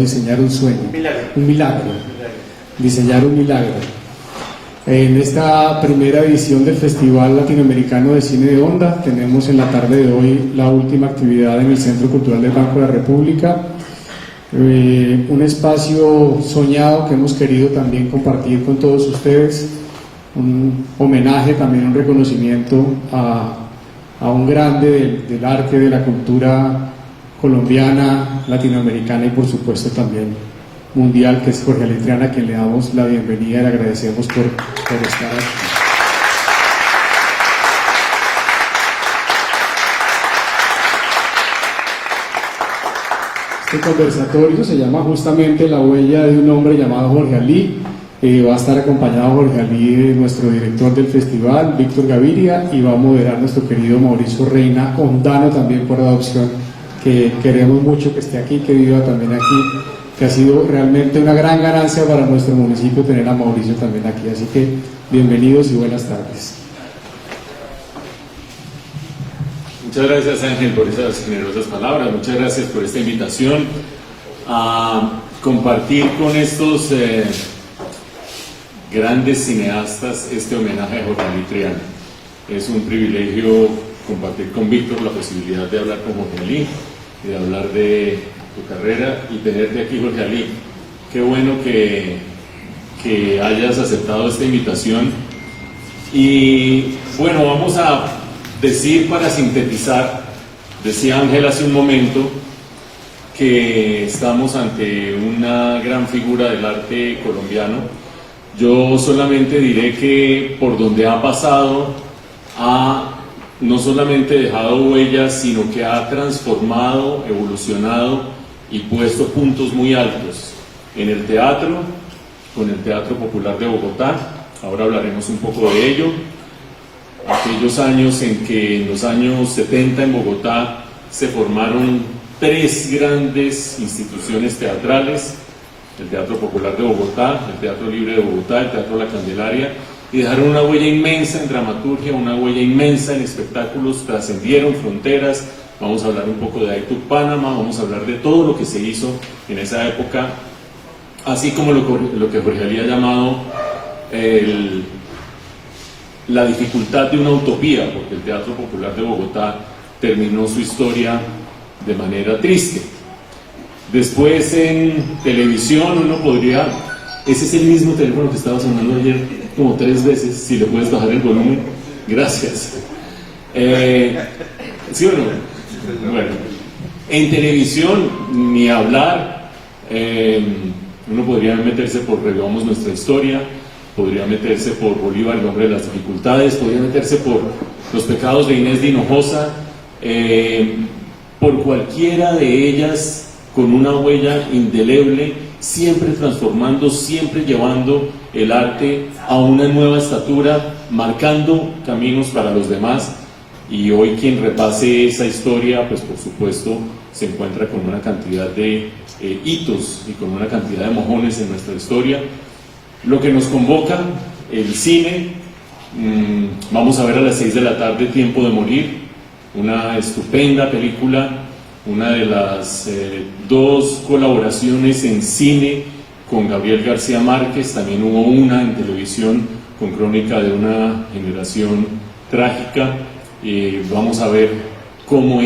diseñar un sueño, un milagro, diseñar un milagro. En esta primera edición del Festival Latinoamericano de Cine de Onda tenemos en la tarde de hoy la última actividad en el Centro Cultural del Banco de la República, un espacio soñado que hemos querido también compartir con todos ustedes, un homenaje, también un reconocimiento a un grande del arte, de la cultura colombiana, latinoamericana y por supuesto también mundial, que es Jorge Ali Triana, a quien le damos la bienvenida y le agradecemos por estar aquí. Este conversatorio se llama justamente La huella de un hombre llamado Jorge Ali. Va a estar acompañado Jorge Ali, nuestro director del festival, Víctor Gaviria, y va a moderar nuestro querido Mauricio Reina, ondano también por adopción, que queremos mucho que esté aquí, que viva también aquí, que ha sido realmente una gran ganancia para nuestro municipio tener a Mauricio también aquí. Así que bienvenidos y buenas tardes. Muchas gracias, Ángel, por esas generosas palabras. Muchas gracias por esta invitación a compartir con estos grandes cineastas este homenaje a Jorge Ali Triana. Es un privilegio compartir con Víctor la posibilidad de hablar con Jorge Ali y de hablar de tu carrera y tenerte aquí, Jorge Ali. Qué bueno que hayas aceptado esta invitación. Y bueno, vamos a decir, para sintetizar, decía Ángel hace un momento que estamos ante una gran figura del arte colombiano. Yo solamente diré que por donde ha pasado ha no solamente dejado huellas, sino que ha transformado, evolucionado y puesto puntos muy altos en el teatro, con el Teatro Popular de Bogotá. Ahora hablaremos un poco de ello. Aquellos años en que en los años 70 en Bogotá se formaron tres grandes instituciones teatrales: el Teatro Popular de Bogotá, el Teatro Libre de Bogotá, el Teatro La Candelaria, y dejaron una huella inmensa en dramaturgia, una huella inmensa en espectáculos, trascendieron fronteras. Vamos a hablar un poco de Aitu Panamá, vamos a hablar de todo lo que se hizo en esa época, así como lo que Jorge Ali ha llamado la dificultad de una utopía, porque el Teatro Popular de Bogotá terminó su historia de manera triste. Después en televisión uno podría... Ese es el mismo teléfono que estaba sonando ayer como 3 veces, si le puedes bajar el volumen. Gracias. ¿Sí o no? Bueno, en televisión ni hablar. Uno podría meterse por Revivamos Nuestra Historia, podría meterse por Bolívar, el hombre de las dificultades, podría meterse por Los pecados de Inés de Hinojosa, por cualquiera de ellas, con una huella indeleble, siempre transformando, siempre llevando el arte a una nueva estatura, marcando caminos para los demás. Y hoy quien repase esa historia, pues por supuesto se encuentra con una cantidad de hitos y con una cantidad de mojones en nuestra historia. Lo que nos convoca, el cine. Vamos a ver a las 6 de la tarde Tiempo de Morir, una estupenda película, una de las 2 colaboraciones en cine con Gabriel García Márquez. También hubo una en televisión con Crónica de una generación trágica. Vamos a ver cómo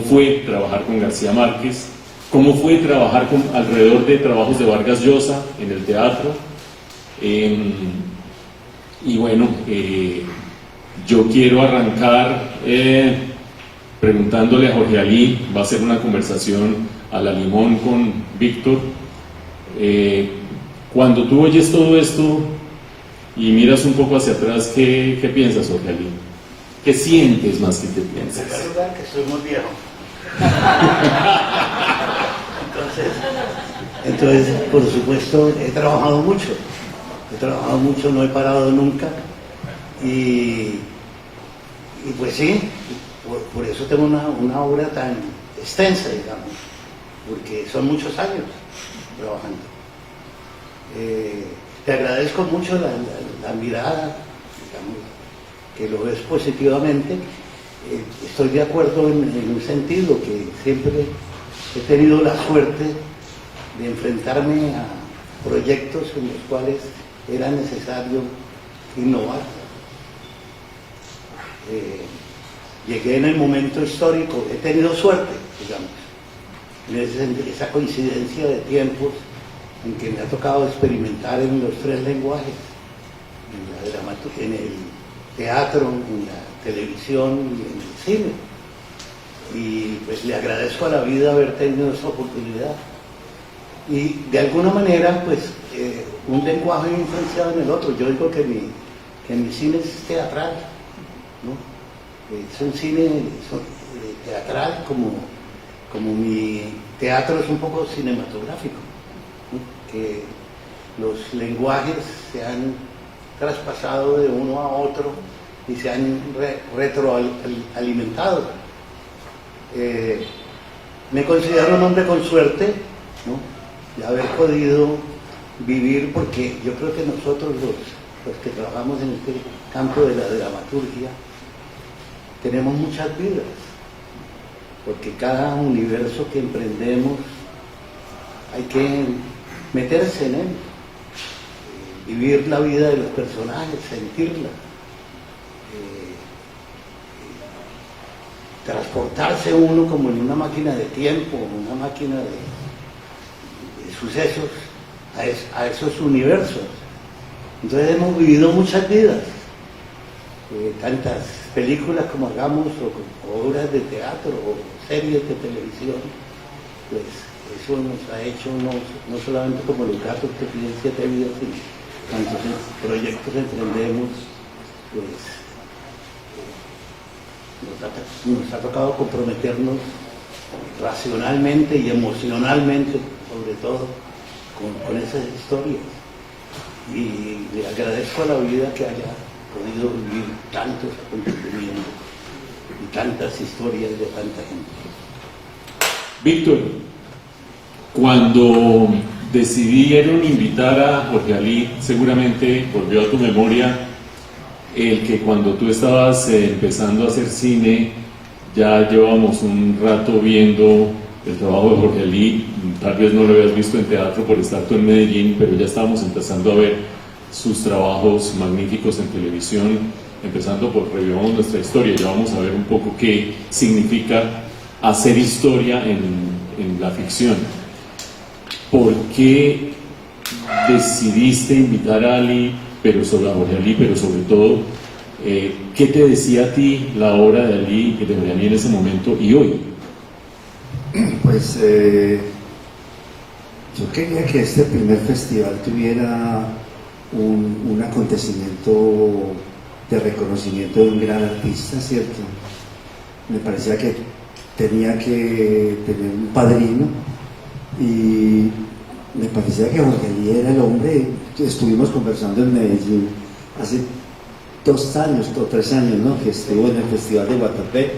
fue trabajar con García Márquez, cómo fue trabajar alrededor de trabajos de Vargas Llosa en el teatro. Y bueno, yo quiero arrancar preguntándole a Jorge Ali. Va a ser una conversación a la limón con Víctor. Cuando tú oyes todo esto y miras un poco hacia atrás, ¿qué piensas, Jorge Ali? ¿Qué sientes más que qué piensas? En primer lugar, que soy muy viejo. Entonces, por supuesto, he trabajado mucho, no he parado nunca. Y pues sí, por eso tengo una obra tan extensa, digamos, porque son muchos años trabajando. Te agradezco mucho la mirada, digamos, que lo ves positivamente. Estoy de acuerdo en un sentido, que siempre he tenido la suerte de enfrentarme a proyectos en los cuales era necesario innovar. Llegué en el momento histórico, he tenido suerte, digamos, en esa coincidencia de tiempos en que me ha tocado experimentar en los tres lenguajes, en el teatro, en la televisión y en el cine. Y pues le agradezco a la vida haber tenido esa oportunidad. Y de alguna manera, pues, un lenguaje influenciado en el otro. Yo digo que mi cine es teatral, ¿no? Es un cine teatral como mi teatro es un poco cinematográfico, ¿no? Que los lenguajes se han traspasado de uno a otro y se han retroalimentado. Me considero un hombre con suerte, ¿no?, de haber podido vivir, porque yo creo que nosotros los que trabajamos en este campo de la dramaturgia tenemos muchas vidas, porque cada universo que emprendemos hay que meterse en él, vivir la vida de los personajes, sentirla, transportarse uno como en una máquina de tiempo, una máquina de sucesos a esos universos. Entonces hemos vivido muchas vidas, tantas películas como hagamos, o obras de teatro, o series de televisión, pues eso nos ha hecho no solamente como los gatos que tienen 7 vidas, sino tantos proyectos emprendemos, pues nos ha tocado comprometernos racionalmente y emocionalmente, sobre todo, con esas historias. Y le agradezco a la vida que haya podido vivir tantos acontecimientos y tantas historias de tanta gente. Víctor, cuando decidieron invitar a Jorge Ali, seguramente volvió a tu memoria el que cuando tú estabas empezando a hacer cine, ya llevábamos un rato viendo el trabajo de Jorge Ali. Tal vez no lo habías visto en teatro por estar tú en Medellín, pero ya estábamos empezando a ver sus trabajos magníficos en televisión, empezando por Revivamos Nuestra Historia. Ya vamos a ver un poco qué significa hacer historia en la ficción. ¿Por qué decidiste invitar a Ali, a Jorge Ali, pero sobre todo, qué te decía a ti la obra de Jorge Ali en ese momento y hoy? Pues yo quería que este primer festival tuviera un acontecimiento de reconocimiento de un gran artista, ¿cierto? Me parecía que tenía que tener un padrino y me parecía que Jorge Ali era el hombre. Estuvimos conversando en Medellín hace 2 años o 3 años, ¿no?, que estuvo en el Festival de Guatapé,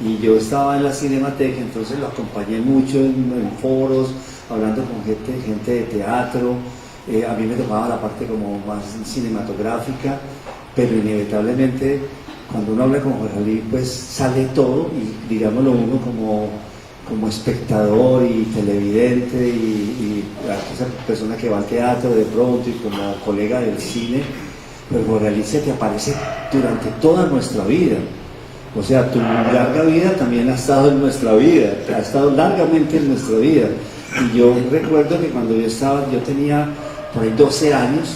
y yo estaba en la Cinemateca, entonces lo acompañé mucho en foros, hablando con gente de teatro. A mí me tocaba la parte como más cinematográfica, pero inevitablemente cuando uno habla con Jorge Ali, pues sale todo, y digámoslo uno como espectador y televidente y esa persona que va al teatro de pronto y como colega del cine, pero Jorge Ali se te aparece durante toda nuestra vida. O sea, tu larga vida también ha estado en nuestra vida, ha estado largamente en nuestra vida. Y yo recuerdo que cuando yo tenía por ahí 12 años,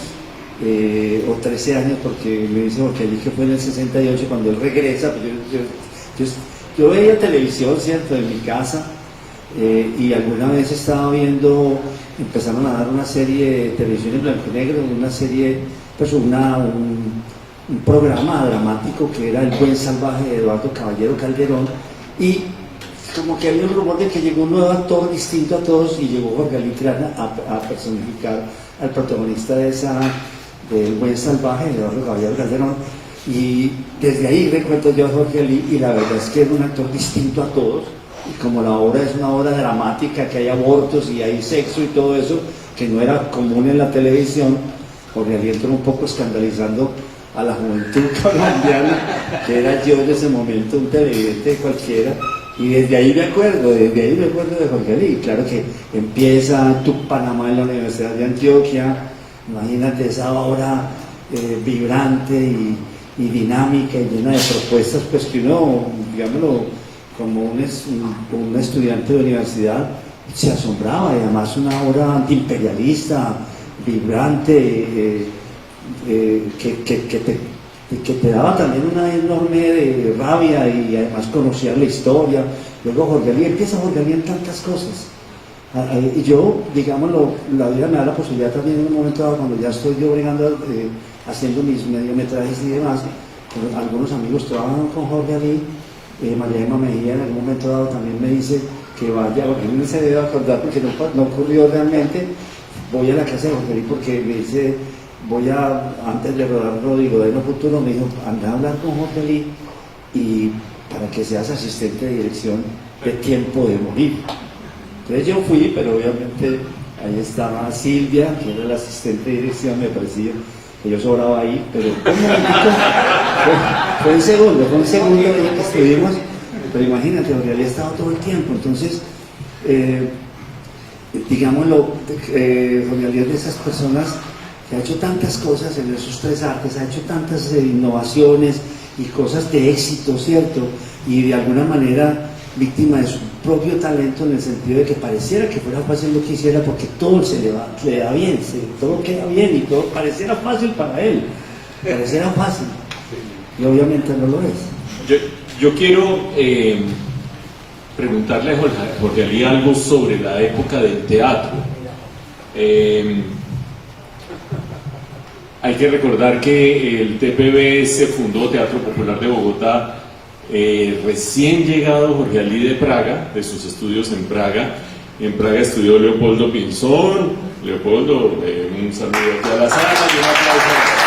o 13 años, porque me dice Jorge Ali que fue en el 68 cuando él regresa. Yo veía televisión, ¿cierto?, en mi casa, y alguna vez estaba viendo, empezaron a dar una serie de televisión en blanco y negro, una serie, pues un programa dramático que era El Buen Salvaje de Eduardo Caballero Calderón, y como que había un rumor de que llegó un nuevo actor distinto a todos, y llegó Jorge Ali Triana a personificar al protagonista de El Buen Salvaje de Eduardo Caballero Calderón. Y desde ahí recuerdo yo a Jorge Ali, y la verdad es que era un actor distinto a todos, y como la obra es una obra dramática, que hay abortos y hay sexo y todo eso, que no era común en la televisión, Jorge Ali entró un poco escandalizando a la juventud colombiana, que era yo en ese momento, un televidente cualquiera, Y desde ahí me acuerdo de Jorge Ali. Claro que empieza Panamá en la Universidad de Antioquia, imagínate esa obra vibrante y dinámica y llena de propuestas, pues que uno, digámoslo, como un estudiante de universidad, se asombraba, y además una obra antiimperialista, vibrante, que te daba también una enorme rabia, y además conocía la historia. Luego Jorge Ali en tantas cosas. Y yo, digámoslo, la vida me da la posibilidad también en un momento dado, cuando ya estoy yo bregando, haciendo mis mediometrajes y demás, con algunos amigos trabajan con Jorge Ali. María Emma Mejía en algún momento dado también me dice que vaya, porque no se debe acordar porque no ocurrió realmente. Voy a la casa de Jorge Ali porque me dice, antes de rodar Rodrigo Futuro, me dijo, anda a hablar con Jorge Ali y para que seas asistente de dirección de Tiempo de Morir. Entonces yo fui, pero obviamente ahí estaba Silvia, que era la asistente de dirección, me parecía que yo sobraba ahí, pero fue un segundo que estuvimos, pero imagínate, Jorge Ali ha estado todo el tiempo. Entonces, digámoslo, Jorge Ali es de esas personas que ha hecho tantas cosas en esos tres artes, ha hecho tantas innovaciones y cosas de éxito, ¿cierto? Y de alguna manera víctima de su propio talento, en el sentido de que pareciera que fuera fácil lo que hiciera, porque todo le da bien, todo queda bien y todo pareciera fácil para él, pareciera fácil, y obviamente no lo es. Yo quiero preguntarle a Jorge Ali algo sobre la época del teatro. Hay que recordar que el TPB se fundó, Teatro Popular de Bogotá, recién llegado Jorge Ali de Praga, de sus estudios en Praga. En Praga estudió Leopoldo Pinzón. Leopoldo, un saludo aquí a la sala y un aplauso a la sala.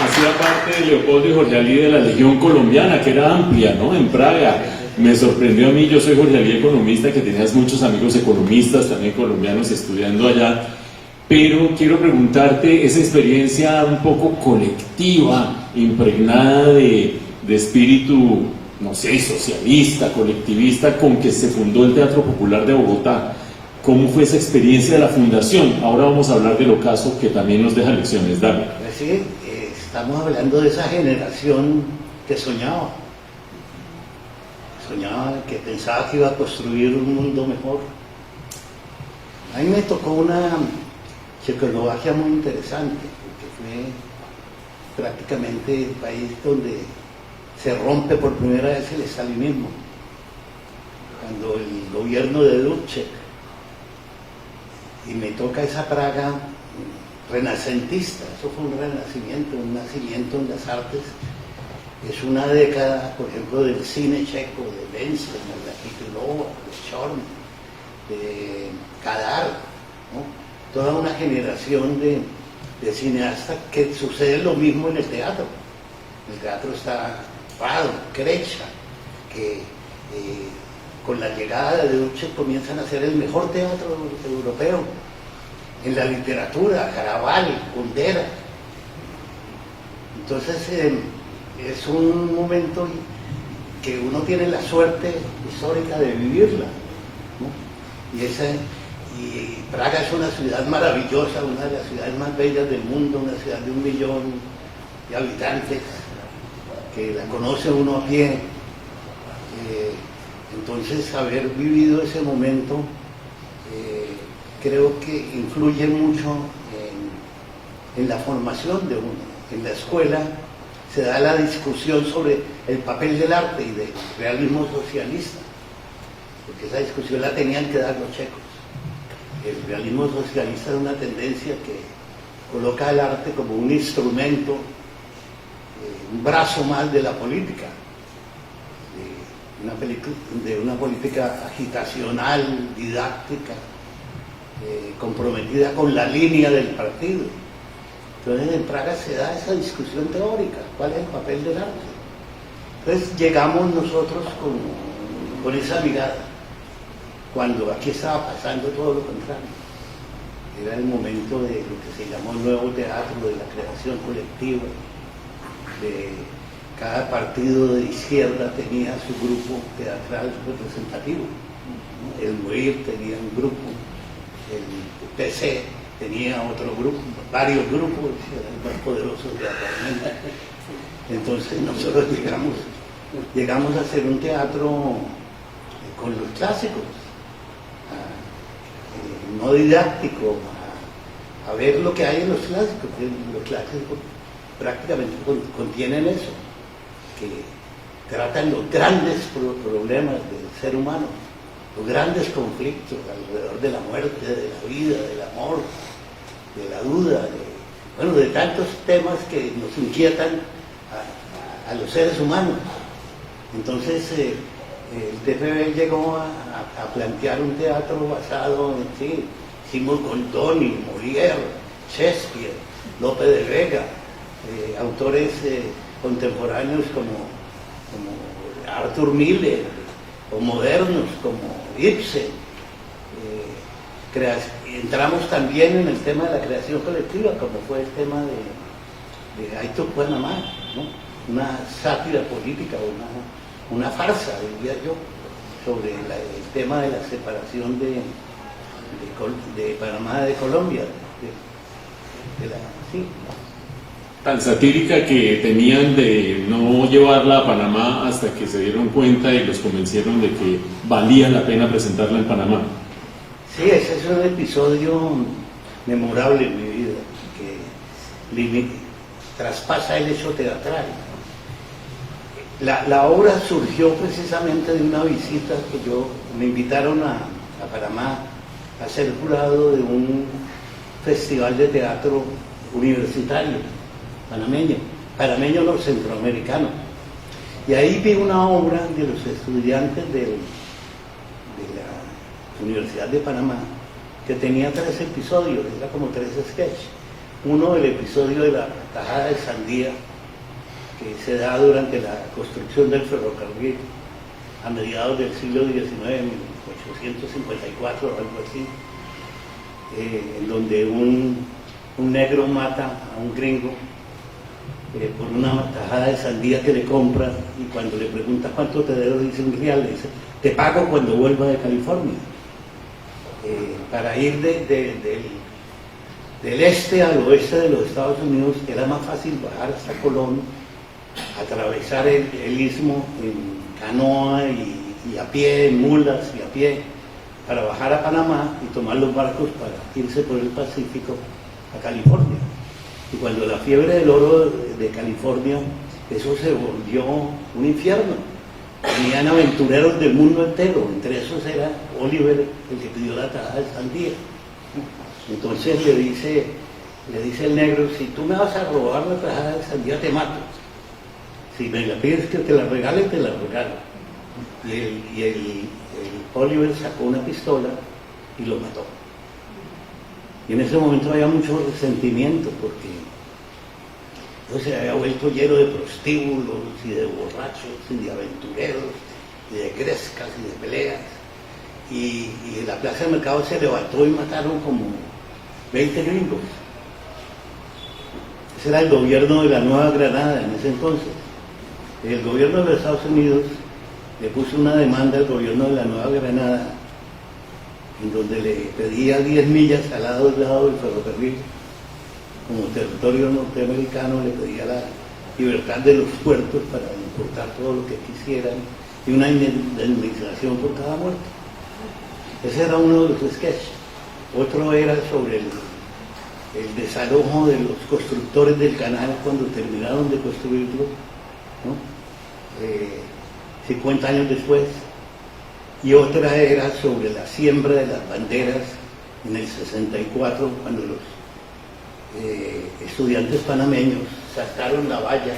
Hacía parte de Leopoldo y Jorge Ali de la Legión Colombiana, que era amplia, ¿no? En Praga. Me sorprendió a mí, yo soy Jorge Ali economista, que tenías muchos amigos economistas también colombianos estudiando allá. Pero quiero preguntarte, esa experiencia un poco colectiva, impregnada de espíritu, no sé, socialista, colectivista, con que se fundó el Teatro Popular de Bogotá. ¿Cómo fue esa experiencia de la fundación? Ahora vamos a hablar del ocaso, que también nos deja lecciones. Dale. Pues sí, estamos hablando de esa generación que soñaba, que pensaba que iba a construir un mundo mejor. A mí me tocó una Checoslovaquia muy interesante, porque fue prácticamente el país donde se rompe por primera vez el estalinismo, cuando el gobierno de Dubček, y me toca esa Praga renacentista. Eso fue un renacimiento, un nacimiento en las artes. Es una década, por ejemplo, del cine checo, de Lensen, de Kitilova, de Chorn, de Kadar, ¿no? Toda una generación de cineastas, que sucede lo mismo en el teatro. En el teatro está Prado, Krecha, que con la llegada de Dubček comienzan a ser el mejor teatro europeo. En la literatura, Caraval, Kundera. Entonces es un momento que uno tiene la suerte histórica de vivirla, ¿no? Y Praga es una ciudad maravillosa, una de las ciudades más bellas del mundo, una ciudad de 1 millón de habitantes, que la conoce uno a pie. Entonces, haber vivido ese momento creo que influye mucho en la formación de uno. En la escuela se da la discusión sobre el papel del arte y del realismo socialista, porque esa discusión la tenían que dar los checos. El realismo socialista es una tendencia que coloca el arte como un instrumento, un brazo más de la política, de una política agitacional, didáctica, comprometida con la línea del partido. Entonces en Praga se da esa discusión teórica, ¿cuál es el papel del arte? Entonces llegamos nosotros con esa mirada, cuando aquí estaba pasando todo lo contrario. era el momento de lo que se llamó el nuevo teatro, de la creación colectiva, de cada partido de izquierda tenía su grupo teatral representativo. El MUIR tenía un grupo, el PC tenía otro grupo, varios grupos, eran más poderosos teatralmente. Entonces nosotros llegamos a hacer un teatro con los clásicos, no didáctico, a ver lo que hay en los clásicos. Los clásicos prácticamente contienen eso, que tratan los grandes problemas del ser humano, los grandes conflictos alrededor de la muerte, de la vida, del amor, de la duda, de tantos temas que nos inquietan a los seres humanos. Entonces el TPB llegó a plantear un teatro basado en sí. Hicimos con Toni, Molière, Shakespeare, Lope de Vega, autores contemporáneos como Arthur Miller, o modernos como Ibsen. Entramos también en el tema de la creación colectiva, como fue el tema de I Took Panama, ¿no? Una sátira política, una farsa, diría yo, sobre el tema de la separación de Panamá de Colombia. Sí. Tan satírica que tenían de no llevarla a Panamá hasta que se dieron cuenta y los convencieron de que valía la pena presentarla en Panamá. Sí, ese es un episodio memorable en mi vida, que traspasa el hecho teatral. La obra surgió precisamente de una visita que me invitaron a Panamá a ser jurado de un festival de teatro universitario, panameño no, centroamericano. Y ahí vi una obra de los estudiantes de la Universidad de Panamá que tenía 3 episodios, era como 3 sketches. Uno, el episodio de la tajada de sandía, que se da durante la construcción del ferrocarril a mediados del siglo XIX, 1854 o algo así, en donde un negro mata a un gringo por una tajada de sandía que le compra, y cuando le pregunta cuánto te debo, dice un real, le dice, te pago cuando vuelva de California. Para ir del este al oeste de los Estados Unidos era más fácil bajar hasta Colón, atravesar el istmo en canoa y a pie, en mulas y a pie, para bajar a Panamá y tomar los barcos para irse por el Pacífico a California. Y cuando la fiebre del oro de California, eso se volvió un infierno. Venían aventureros del mundo entero, entre esos era Oliver, el que pidió la tajada de sandía. Entonces le dice el negro, si tú me vas a robar la tajada de sandía, te mato. Si me la pides que te la regale, te la regalo. Y el Oliver sacó una pistola y lo mató. Y en ese momento había mucho resentimiento porque se había vuelto lleno de prostíbulos y de borrachos y de aventureros y de grescas y de peleas. Y en la plaza de mercado se levantó y mataron como 20 gringos. Ese era el gobierno de la Nueva Granada en ese entonces. El gobierno de los Estados Unidos le puso una demanda al gobierno de la Nueva Granada, en donde le pedía 10 millas al lado del ferrocarril, como territorio norteamericano, le pedía la libertad de los puertos para importar todo lo que quisieran y una indemnización por cada muerto. Ese era uno de los sketches. Otro era sobre el desalojo de los constructores del canal cuando terminaron de construirlo, ¿no? 50 años después. Y otra era sobre la siembra de las banderas en el 64, cuando los estudiantes panameños saltaron la valla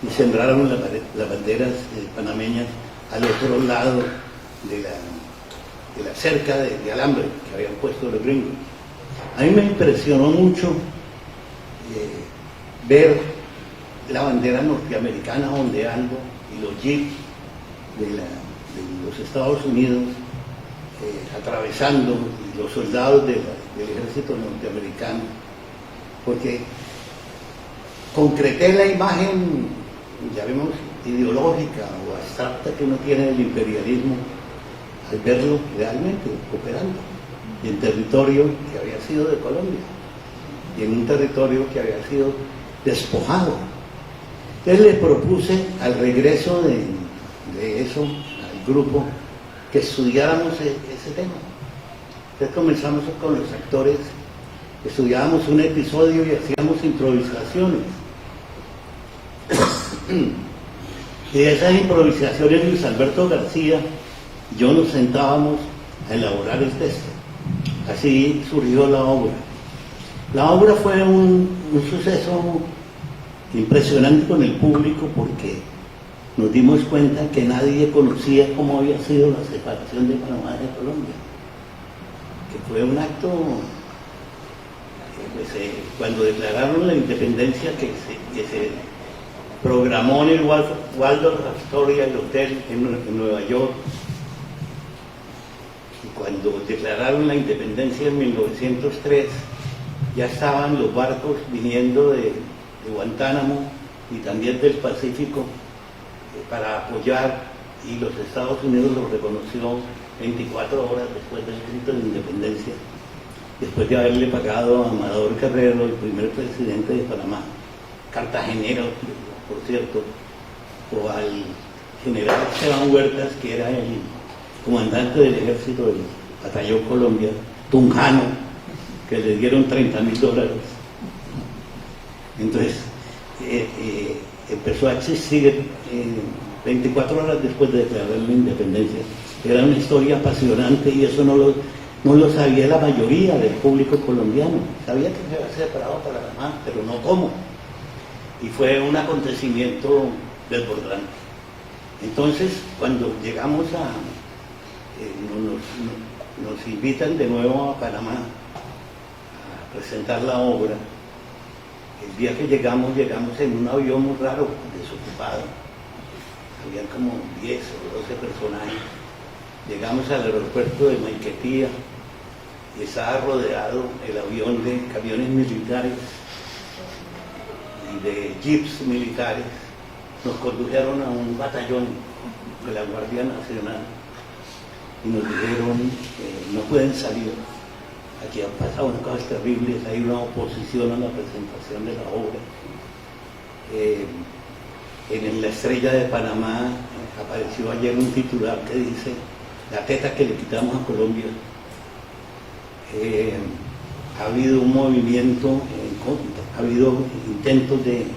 y sembraron las banderas panameñas al otro lado de la cerca de alambre que habían puesto los gringos. A mí me impresionó mucho ver la bandera norteamericana ondeando y los jeeps de los Estados Unidos atravesando, y los soldados del ejército ejército norteamericano, porque concreté la imagen, ya vemos, ideológica o abstracta que uno tiene del imperialismo al verlo realmente operando y en territorio que había sido de Colombia y en un territorio que había sido despojado. Entonces le propuse al regreso de eso al grupo que estudiáramos ese tema. Entonces comenzamos con los actores, estudiábamos un episodio y hacíamos improvisaciones. Y de esas improvisaciones Luis Alberto García y yo nos sentábamos a elaborar el texto. Así surgió la obra. La obra fue un suceso impresionante con el público porque nos dimos cuenta que nadie conocía cómo había sido la separación de Panamá de Colombia, que fue un acto, cuando declararon la independencia que se programó en el Waldorf Astoria, el hotel en Nueva York, y cuando declararon la independencia en 1903, ya estaban los barcos viniendo de Guantánamo y también del Pacífico para apoyar, y los Estados Unidos lo reconoció 24 horas después del grito de independencia, después de haberle pagado a Amador Guerrero, el primer presidente de Panamá, cartagenero, por cierto, o al general Esteban Huertas, que era el comandante del ejército del batallón Colombia, tunjano, que le dieron $30,000. Entonces, empezó a existir 24 horas después de declarar la independencia. Era una historia apasionante y eso no lo sabía la mayoría del público colombiano. Sabía que se había separado Panamá, pero no cómo. Y fue un acontecimiento desbordante. Entonces, cuando llegamos nos invitan de nuevo a Panamá a presentar la obra. El día que llegamos en un avión muy raro, desocupado. Habían como 10 o 12 personajes. Llegamos al aeropuerto de Maiquetía y estaba rodeado el avión de camiones militares y de jeeps militares. Nos condujeron a un batallón de la Guardia Nacional y nos dijeron no pueden salir. Aquí han pasado unas cosas terribles, hay una oposición a la presentación de la obra. En la Estrella de Panamá apareció ayer un titular que dice la teta que le quitamos a Colombia. Ha habido un movimiento en contra, ha habido intentos de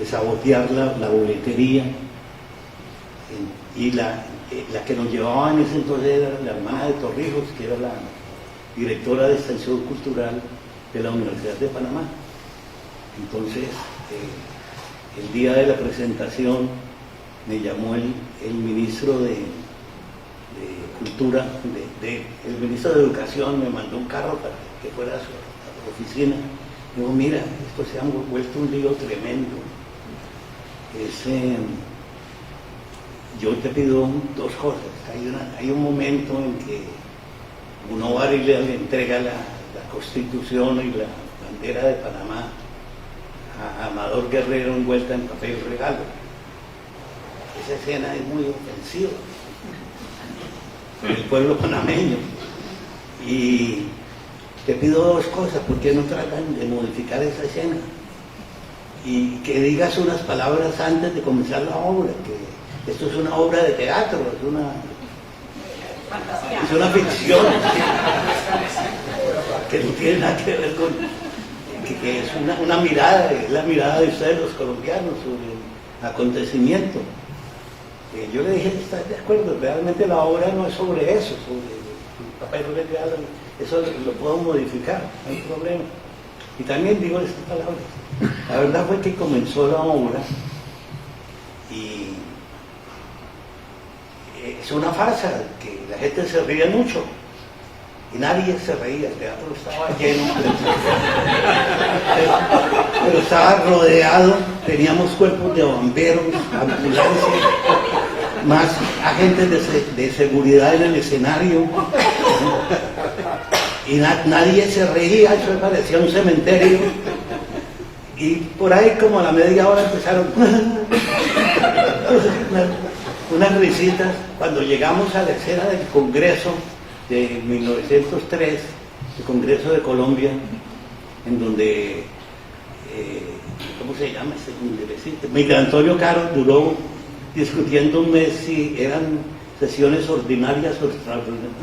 sabotear la boletería y la que nos llevaba en ese entonces era la hermana de Torrijos, que era la directora de extensión cultural de la Universidad de Panamá. Entonces, el día de la presentación me llamó el ministro de Cultura, el ministro de Educación me mandó un carro para que fuera a su oficina. Digo, mira, esto se ha vuelto un lío tremendo. Yo te pido dos cosas. Hay un momento en que uno va y le entrega la Constitución y la bandera de Panamá a Amador Guerrero envuelta en papel regalo. Esa escena es muy ofensiva para el pueblo panameño. Y te pido dos cosas, ¿por qué no tratan de modificar esa escena? Y que digas unas palabras antes de comenzar la obra, que esto es una obra de teatro, es una ficción, que no tiene nada que ver con, que es una mirada, es la mirada de ustedes los colombianos sobre el acontecimiento. Yo le dije, ¿estás de acuerdo? Realmente la obra no es sobre eso, sobre el papel real, eso lo puedo modificar, no hay problema. Y también digo estas palabras. La verdad fue que comenzó la obra y es una farsa, que la gente se ríe mucho y nadie se reía, el teatro estaba lleno, pero estaba rodeado, teníamos cuerpos de bomberos, ambulancias, más agentes de seguridad en el escenario. y nadie se reía, eso parecía un cementerio. Y por ahí como a la media hora empezaron unas risitas. Cuando llegamos a la escena del Congreso de 1903, el Congreso de Colombia, en donde, ¿cómo se llama ese congresista? Miguel Antonio Caro duró discutiendo un mes si eran sesiones ordinarias o extraordinarias,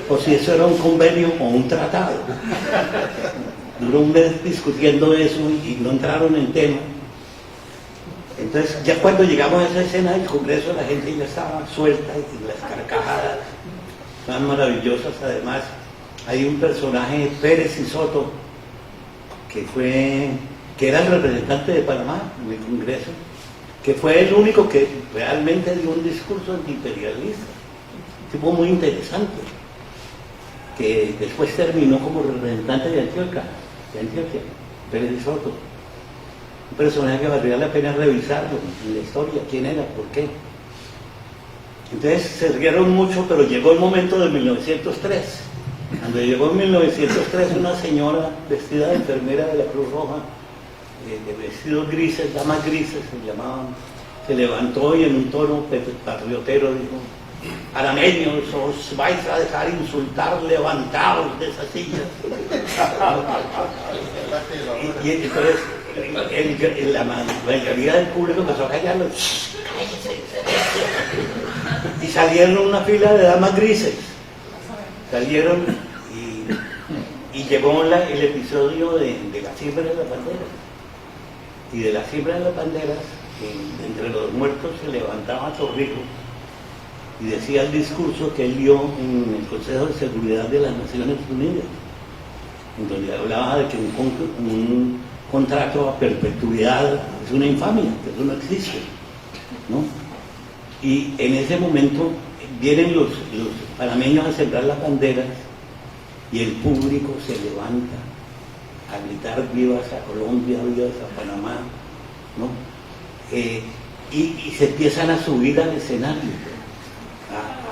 o si eso era un convenio o un tratado. Duró un mes discutiendo eso y no entraron en tema. Entonces, ya cuando llegamos a esa escena del Congreso, la gente ya estaba suelta y las carcajadas estaban maravillosas. Además, hay un personaje, Pérez y Soto, que era el representante de Panamá en el Congreso, que fue el único que realmente dio un discurso antiimperialista, un tipo muy interesante, que después terminó como representante de Antioquia, Pérez y Soto. Un personaje que valdría la pena revisarlo en la historia, quién era, por qué. Entonces se rieron mucho, pero llegó el momento de 1903. Cuando llegó en 1903, una señora vestida de enfermera de la Cruz Roja, de vestidos grises, damas grises se llamaban, se levantó y en un tono patriotero dijo: "Panameños, os vais a dejar insultar, levantaos de esas sillas". Y entonces la mayoría del público empezó a callarlo. Y salieron una fila de damas grises. Salieron y llegó el episodio de la siembra de las banderas. Y de la siembra de las banderas, entre los muertos se levantaba Torrijos y decía el discurso que él dio en el Consejo de Seguridad de las Naciones Unidas, en donde hablaba de que un contrato a perpetuidad es una infamia, que eso no existe, ¿no? Y en ese momento vienen los panameños a sembrar las banderas y el público se levanta a gritar vivas a Colombia, vivas a Panamá, ¿no? Y se empiezan a subir al escenario,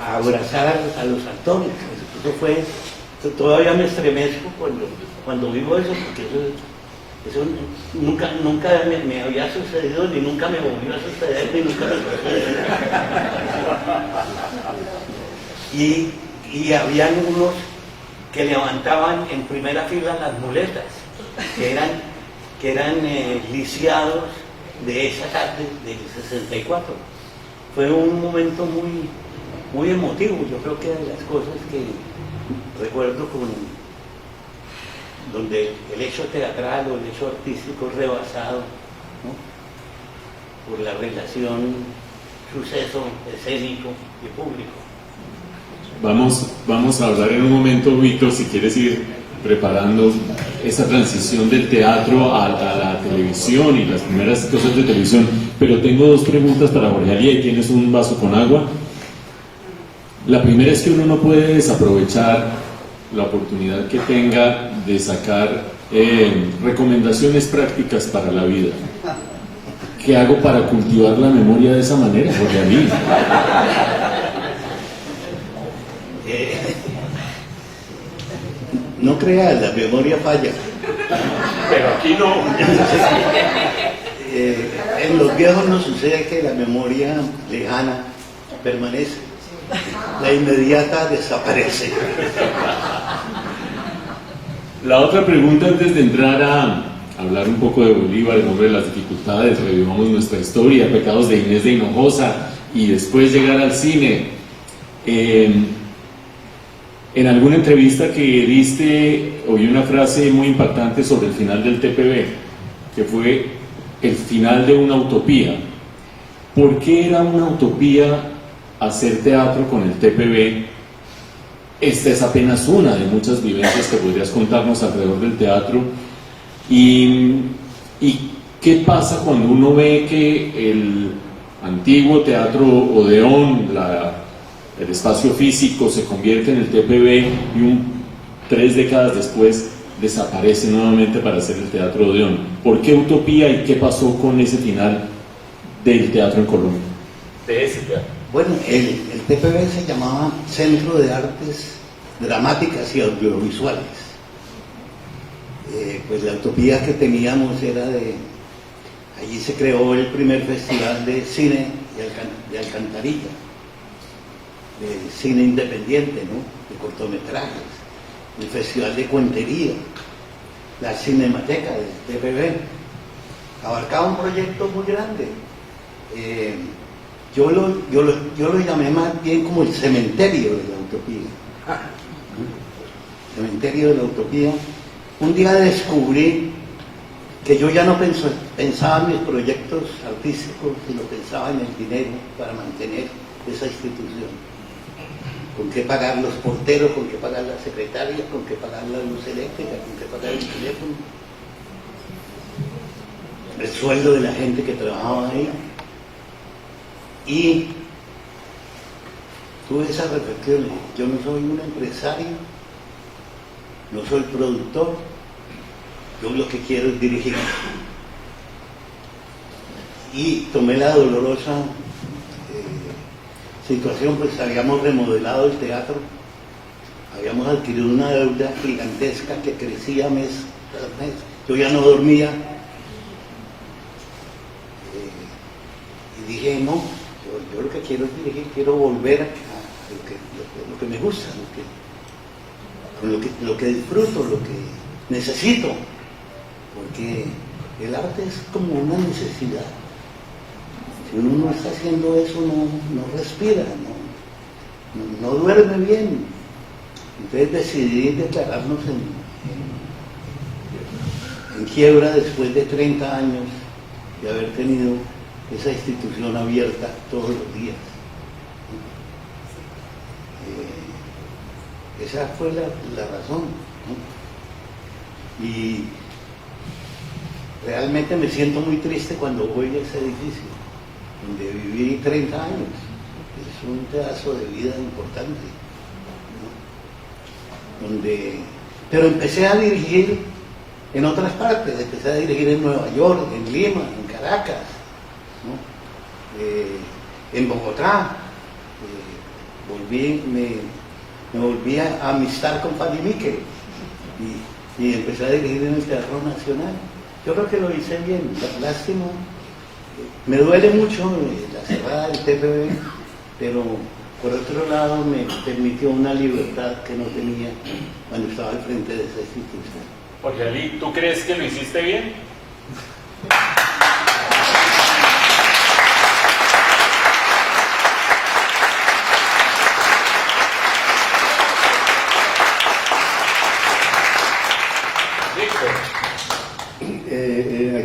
a abrazar a los actores. Eso fue, todavía me estremezco cuando vivo eso, porque eso nunca me había sucedido, ni nunca me volvió a suceder, ni nunca me sucedió. Y habían unos que levantaban en primera fila las muletas, que eran lisiados de esa tarde del 64. Fue un momento muy emotivo. Yo creo que de las cosas que recuerdo donde el hecho teatral o el hecho artístico es rebasado, ¿no?, por la relación suceso escénico y público. Vamos a hablar en un momento, Víctor, si quieres ir preparando esa transición del teatro a la televisión y las primeras cosas de televisión, pero tengo dos preguntas para Jorge Ali. Ahí tienes un vaso con agua. La primera es que uno no puede desaprovechar la oportunidad que tenga de sacar recomendaciones prácticas para la vida. ¿Qué hago para cultivar la memoria de esa manera, Jorge Ali? No creas, la memoria falla. Pero aquí no. En los viejos nos sucede que la memoria lejana permanece, la inmediata desaparece. La otra pregunta, antes de entrar a hablar un poco de Bolívar, el nombre de las dificultades, revivamos nuestra historia, pecados de Inés de Hinojosa y después llegar al cine. En alguna entrevista que diste, oí una frase muy impactante sobre el final del TPB, que fue el final de una utopía. ¿Por qué era una utopía hacer teatro con el TPB? Esta es apenas una de muchas vivencias que podrías contarnos alrededor del teatro. ¿Y qué pasa cuando uno ve que el antiguo Teatro Odeón, el espacio físico, se convierte en el TPB y 3 décadas después desaparece nuevamente para hacer el Teatro Odeón? ¿Por qué utopía y qué pasó con ese final del teatro en Colombia? De ese teatro. Bueno, el TPB se llamaba Centro de Artes dramáticas y audiovisuales. Pues la utopía que teníamos era allí se creó el primer festival de cine de Alcantarilla, de cine independiente, ¿no? De cortometrajes, el festival de cuentería, la Cinemateca del TPB. Abarcaba un proyecto muy grande. Yo lo llamé más bien como el cementerio de la utopía. Cementerio de la utopía. Un día descubrí que yo ya no pensaba en mis proyectos artísticos, sino pensaba en el dinero para mantener esa institución. Con qué pagar los porteros, con qué pagar las secretarias, con qué pagar la luz eléctrica, con qué pagar el teléfono, el sueldo de la gente que trabajaba ahí. Y tuve esas reflexiones. Yo no soy un empresario, no soy productor, yo lo que quiero es dirigir. Y tomé la dolorosa situación, pues habíamos remodelado el teatro, habíamos adquirido una deuda gigantesca que crecía mes tras mes. Yo ya no dormía y dije, no, yo lo que quiero es dirigir, quiero volver a lo que me gusta, lo que disfruto, lo que necesito, porque el arte es como una necesidad. Si uno no está haciendo eso, no respira, no duerme bien. Entonces decidí declararnos en quiebra después de 30 años de haber tenido esa institución abierta todos los días. Esa fue la razón, ¿no? Y realmente me siento muy triste cuando voy a ese edificio, donde viví 30 años. Es un pedazo de vida importante, ¿no? Pero empecé a dirigir en otras partes, empecé a dirigir en Nueva York, en Lima, en Caracas, ¿no? En Bogotá. Me volví a amistar con Fanny Miquel y empecé a dirigir en el Teatro Nacional. Yo creo que lo hice bien. Lástima, me duele mucho la cerrada del TPB, pero por otro lado me permitió una libertad que no tenía cuando estaba al frente de esa institución. Jorge Ali, ¿tú crees que lo hiciste bien?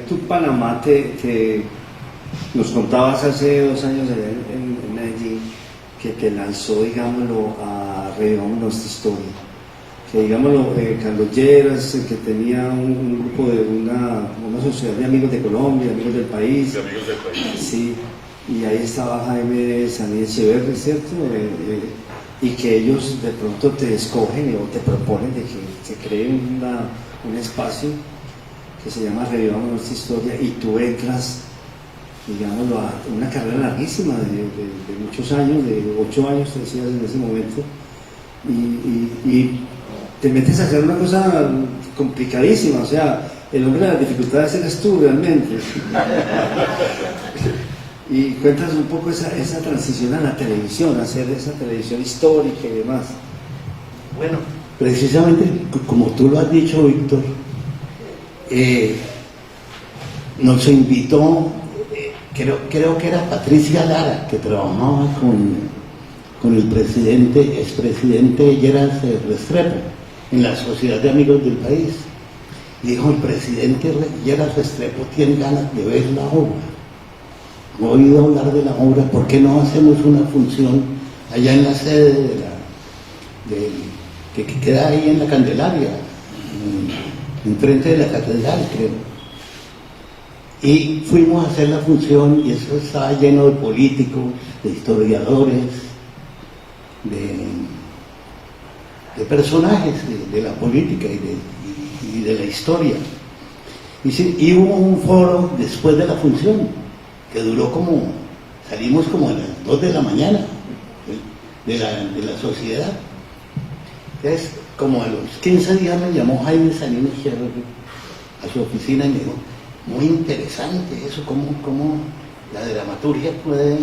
Tú, Panamá, te nos contabas hace 2 años allá en Medellín que te lanzó, digámoslo, a Revivamos Nuestra Historia. Que, digámoslo, Carlos Lleras, que tenía un grupo de una sociedad de amigos de Colombia, amigos del país. De amigos del país. Sí, y ahí estaba Jaime Saní Echeverri, ¿cierto? Y que ellos de pronto te escogen o te proponen de que se cree un espacio que se llama Revivamos Nuestra Historia, y tú entras, digámoslo, a una carrera larguísima de muchos años, de 8 años, te decías en ese momento, y te metes a hacer una cosa complicadísima. O sea, el hombre de las dificultades eres tú realmente. Y cuentas un poco esa transición a la televisión, a hacer esa televisión histórica y demás. Bueno, precisamente como tú lo has dicho, Víctor, nos invitó, creo que era Patricia Lara, que trabajaba con el expresidente Lleras Restrepo en la Sociedad de Amigos del País. Y dijo, el presidente Lleras Restrepo tiene ganas de ver la obra. No he oído hablar de la obra, ¿por qué no hacemos una función allá en la sede que queda ahí en la Candelaria, enfrente de la catedral, creo? Y fuimos a hacer la función, y eso estaba lleno de políticos, de historiadores, de personajes de la política y de la historia. Y hubo un foro después de la función que duró salimos como a las 2 de la mañana de la sociedad. Entonces, como a los 15 días me llamó Jaime Sanino Izquierdo a su oficina y me dijo, muy interesante eso, cómo la dramaturgia puede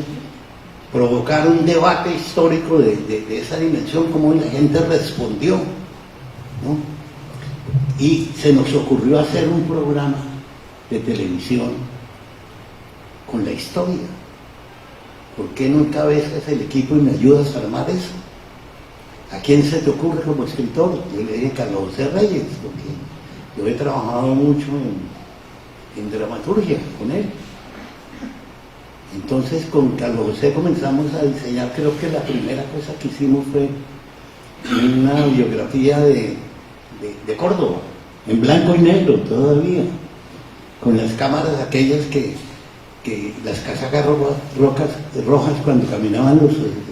provocar un debate histórico de esa dimensión, cómo la gente respondió, ¿no? Y se nos ocurrió hacer un programa de televisión con la historia. ¿Por qué no encabezas el equipo y me ayudas a armar eso? ¿A quién se te ocurre como escritor? Yo le dije Carlos José Reyes, porque yo he trabajado mucho en dramaturgia con él. Entonces con Carlos José comenzamos a diseñar, creo que la primera cosa que hicimos fue una biografía de Córdoba, en blanco y negro todavía, con las cámaras aquellas que las casacas rojas cuando caminaban los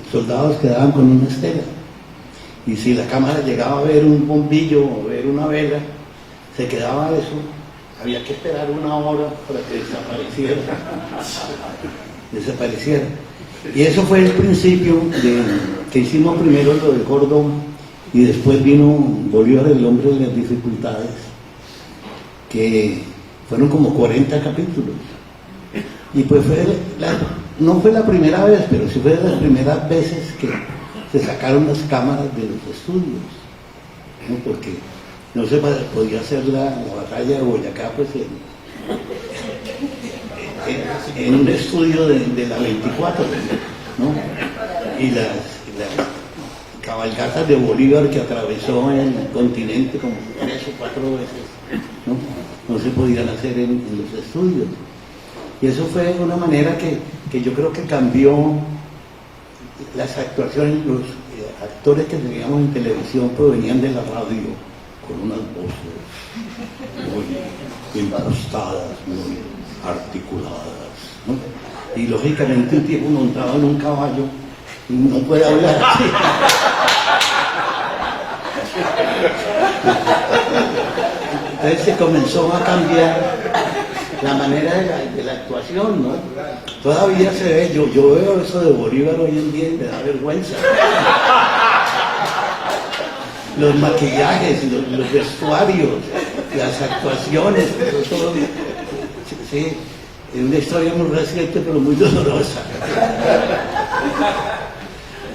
soldados quedaban con una estela. Y si la cámara llegaba a ver un bombillo o ver una vela, se quedaba eso, había que esperar una hora para que desapareciera. Y eso fue el principio que hicimos primero lo de Córdoba y después vino Bolívar, el hombre de las dificultades, que fueron como 40 capítulos. Y pues no fue la primera vez, pero sí fue de las primeras veces que se sacaron las cámaras de los estudios, ¿no? Porque no se podía hacer la batalla de Boyacá pues en un estudio de la 24, ¿no? Y las cabalgatas de Bolívar que atravesó el continente como 3 o 4 veces, no se podían hacer en los estudios. Y eso fue una manera que yo creo que cambió las actuaciones. Los actores que teníamos en televisión provenían de la radio con unas voces muy impostadas, muy articuladas, ¿no? Y lógicamente un tipo montado en un caballo no puede hablar así. Entonces se comenzó a cambiar la manera de la actuación, ¿no? Todavía se ve, yo veo eso de Bolívar hoy en día y me da vergüenza. Los maquillajes, los vestuarios, las actuaciones, todo. Sí, es una historia muy reciente pero muy dolorosa.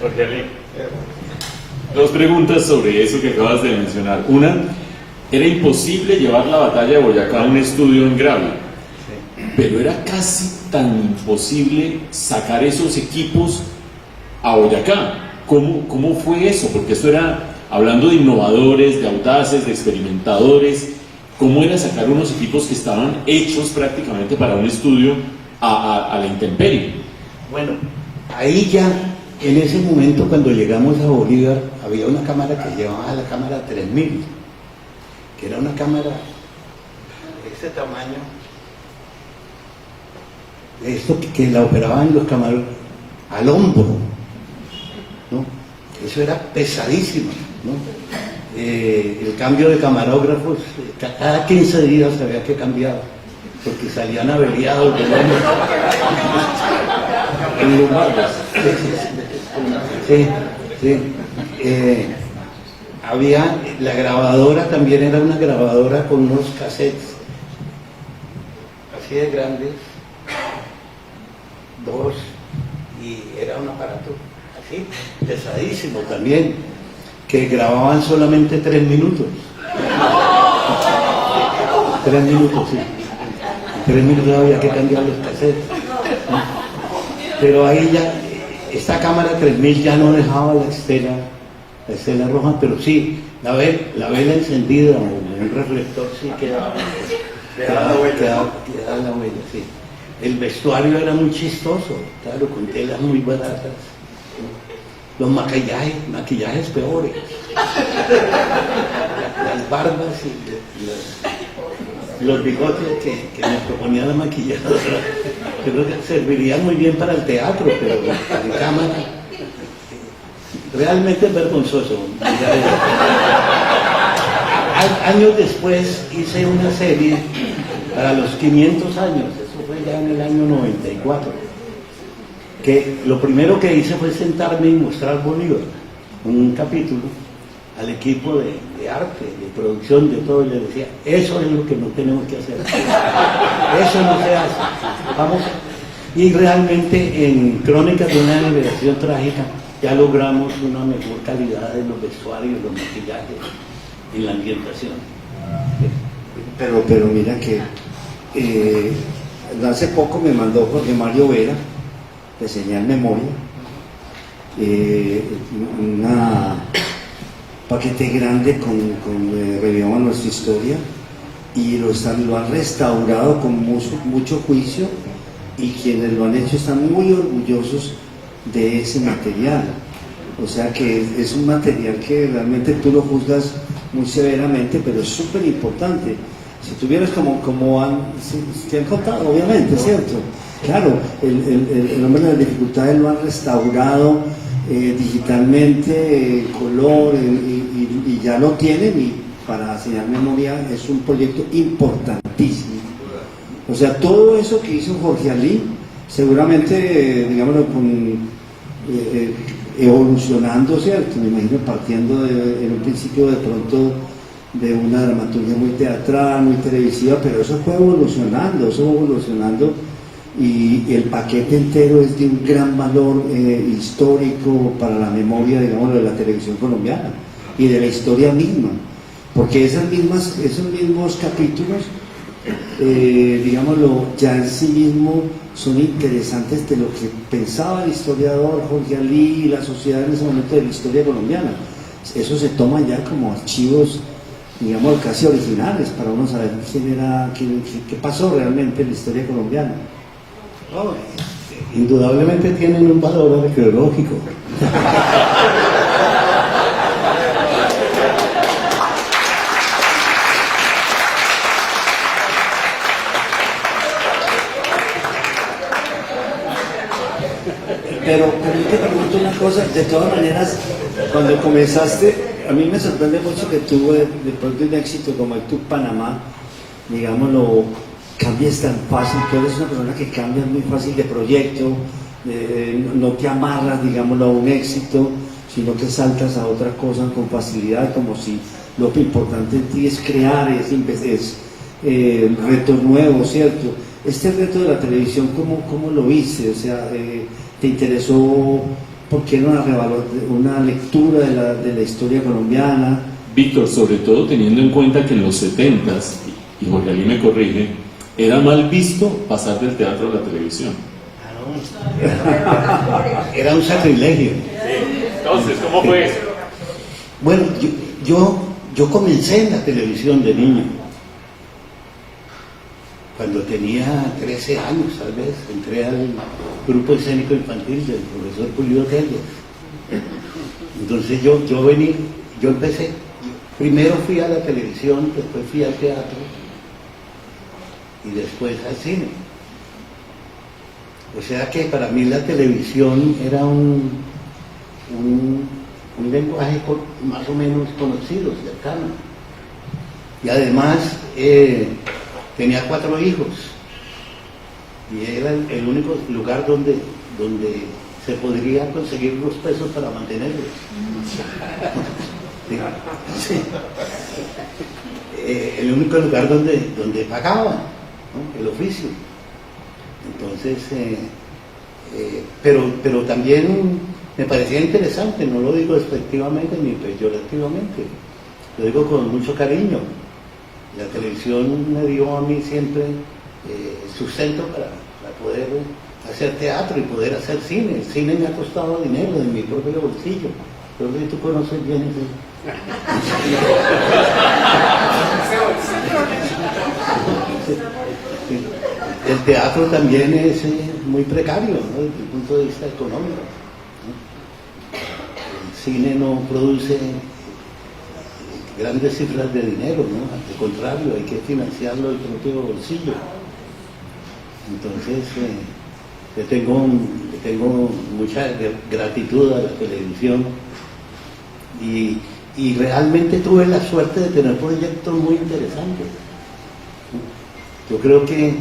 Jorge Ali. Dos preguntas sobre eso que acabas de mencionar. Una, era imposible llevar la batalla de Boyacá a un estudio en Gravia, pero era casi tan imposible sacar esos equipos a Boyacá. ¿Cómo fue eso? Porque eso era, hablando de innovadores, de audaces, de experimentadores, ¿cómo era sacar unos equipos que estaban hechos prácticamente para un estudio a la intemperie? Bueno, ahí ya, en ese momento cuando llegamos a Bolívar, había una cámara que llevaba la cámara 3000, que era una cámara de ese tamaño, esto que la operaban los camarógrafos al hombro, ¿no? Eso era pesadísimo, ¿no? El cambio de camarógrafos, cada 15 días había que cambiar, porque salían averiados de hombro. En lugares. Sí. Había, la grabadora también era una grabadora con unos cassettes así de grandes, 2, y era un aparato así, pesadísimo también, que grababan solamente 3 minutos. 3 minutos, sí. 3 minutos había que cambiar los cassettes, ¿no? Pero ahí ya, esta cámara 3000 ya no dejaba la estela roja, pero sí, la vela encendida o un reflector sí quedaba la huella, sí. El vestuario era muy chistoso, claro, con telas muy baratas, ¿no? Los maquillajes peores, las barbas y los bigotes que nos proponía la maquilladora, yo creo que servirían muy bien para el teatro, pero en cámara realmente es vergonzoso. Años después hice una serie para los 500 años, eso fue ya en el año 94, que lo primero que hice fue sentarme y mostrar Bolívar, un capítulo, al equipo de arte, de producción, de todo, y les decía, eso es lo que no tenemos que hacer. Eso no se hace. Vamos. Y realmente en Crónicas de una liberación trágica ya logramos una mejor calidad en los vestuarios, los maquillajes, en la ambientación. Pero mira que hace poco me mandó Jorge Mario Vera, de Señal Memoria, una paquete grande con Revivamos Nuestra Historia, y lo han restaurado con mucho juicio, y quienes lo han hecho están muy orgullosos de ese material. O sea que es un material que realmente tú lo juzgas muy severamente, pero es súper importante. Si tuvieras como te han contado, obviamente, ¿cierto? Claro, el hombre de las dificultades lo han restaurado digitalmente, color, y ya lo tienen, y para Señal Memoria es un proyecto importantísimo. O sea, todo eso que hizo Jorge Ali, seguramente, digámoslo, evolucionando, ¿cierto? Me imagino partiendo en un principio de pronto de una dramaturgia muy teatral, muy televisiva, pero eso fue evolucionando, y el paquete entero es de un gran valor histórico para la memoria, digamos, de la televisión colombiana y de la historia misma, porque esos mismos capítulos, digámoslo, ya en sí mismo son interesantes de lo que pensaba el historiador Jorge Ali y la sociedad en ese momento de la historia colombiana. Eso se toma ya como archivos, digamos, casi originales, para uno saber qué pasó realmente en la historia colombiana. Oh, indudablemente tienen un valor arqueológico. Pero yo te pregunto una cosa, de todas maneras, cuando comenzaste, a mí me sorprende mucho que tú, después de un éxito como el Tu Panamá, digámoslo, cambies tan fácil. Tú eres una persona que cambia muy fácil de proyecto, no te amarras, digámoslo, a un éxito, sino que saltas a otra cosa con facilidad, como si lo que importante en ti es crear, es retos nuevos, ¿cierto? Este reto de la televisión, ¿cómo lo viste? O sea, ¿te interesó? ¿Por qué no una lectura de la historia colombiana? Víctor, sobre todo teniendo en cuenta que en los 70s, y Jorge Ali me corrige, era mal visto pasar del teatro a la televisión. Era un sacrilegio. Entonces, ¿cómo fue eso? Bueno, yo comencé en la televisión de niño. Cuando tenía 13 años, tal vez, entré al grupo escénico infantil del profesor Julio Tello. Entonces yo empecé, primero fui a la televisión, después fui al teatro y después al cine. O sea que para mí la televisión era un lenguaje más o menos conocido, cercano. Y además tenía 4 hijos y era el único lugar donde se podría conseguir los pesos para mantenerlos. Sí. El único lugar donde pagaban, ¿no?, el oficio. Entonces, pero también me parecía interesante, no lo digo despectivamente ni peyorativamente, lo digo con mucho cariño. La televisión me dio a mí siempre sustento para poder hacer teatro y poder hacer cine. El cine me ha costado dinero de mi propio bolsillo. Creo que tú conoces bien eso. El teatro también es muy precario, ¿no?, desde el punto de vista económico, ¿no? El cine no produce grandes cifras de dinero, ¿no? Al contrario, hay que financiarlo del propio bolsillo. Entonces, le tengo mucha gratitud a la televisión y realmente tuve la suerte de tener proyectos muy interesantes. Yo creo que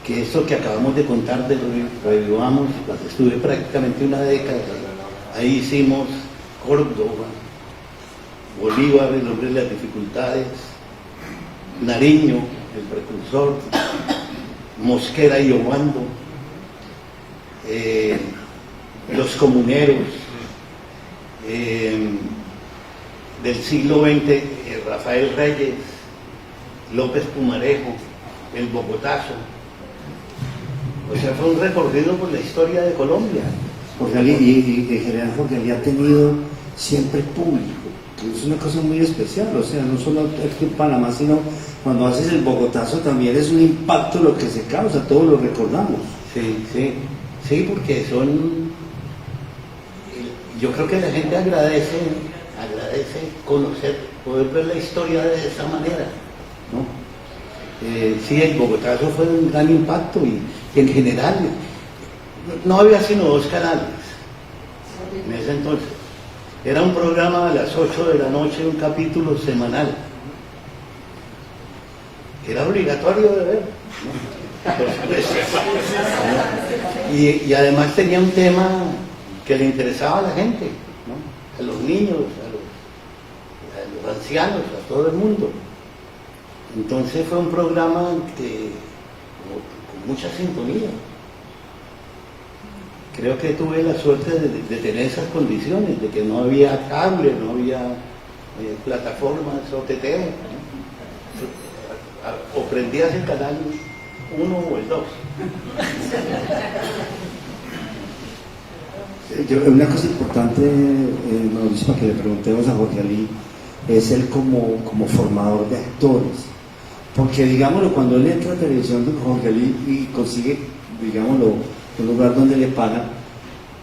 eso que acabamos de contar de Revivamos, estuve prácticamente una década, ahí hicimos Córdoba, Bolívar, el hombre de las dificultades, Nariño, el precursor, Mosquera y Obando, los comuneros, del siglo XX, Rafael Reyes, López Pumarejo, el Bogotazo. O sea, fue un recorrido por la historia de Colombia. Jorge Ali, y en general Jorge Ali ha tenido siempre público, que es una cosa muy especial, o sea, no solo aquí en Panamá, sino cuando haces el Bogotazo también es un impacto lo que se causa, todos lo recordamos. Sí, porque yo creo que la gente agradece conocer, poder ver la historia de esa manera, ¿no? Sí, el Bogotazo fue un gran impacto y en general no había sino 2 canales en ese entonces. Era un programa a las 8 de la noche, un capítulo semanal. Era obligatorio de ver, ¿no? Y además tenía un tema que le interesaba a la gente, ¿no? A los niños, a los ancianos, a todo el mundo. Entonces fue un programa con mucha sintonía. Creo que tuve la suerte de tener esas condiciones, de que no había cable, no había plataformas OTT, ¿no? O prendías el canal 1 o el 2. Una cosa importante, Mauricio, para que le preguntemos a Jorge Ali, es él como formador de actores. Porque, digámoslo, cuando él entra a televisión de Jorge Ali y consigue, digámoslo, un lugar donde le pagan,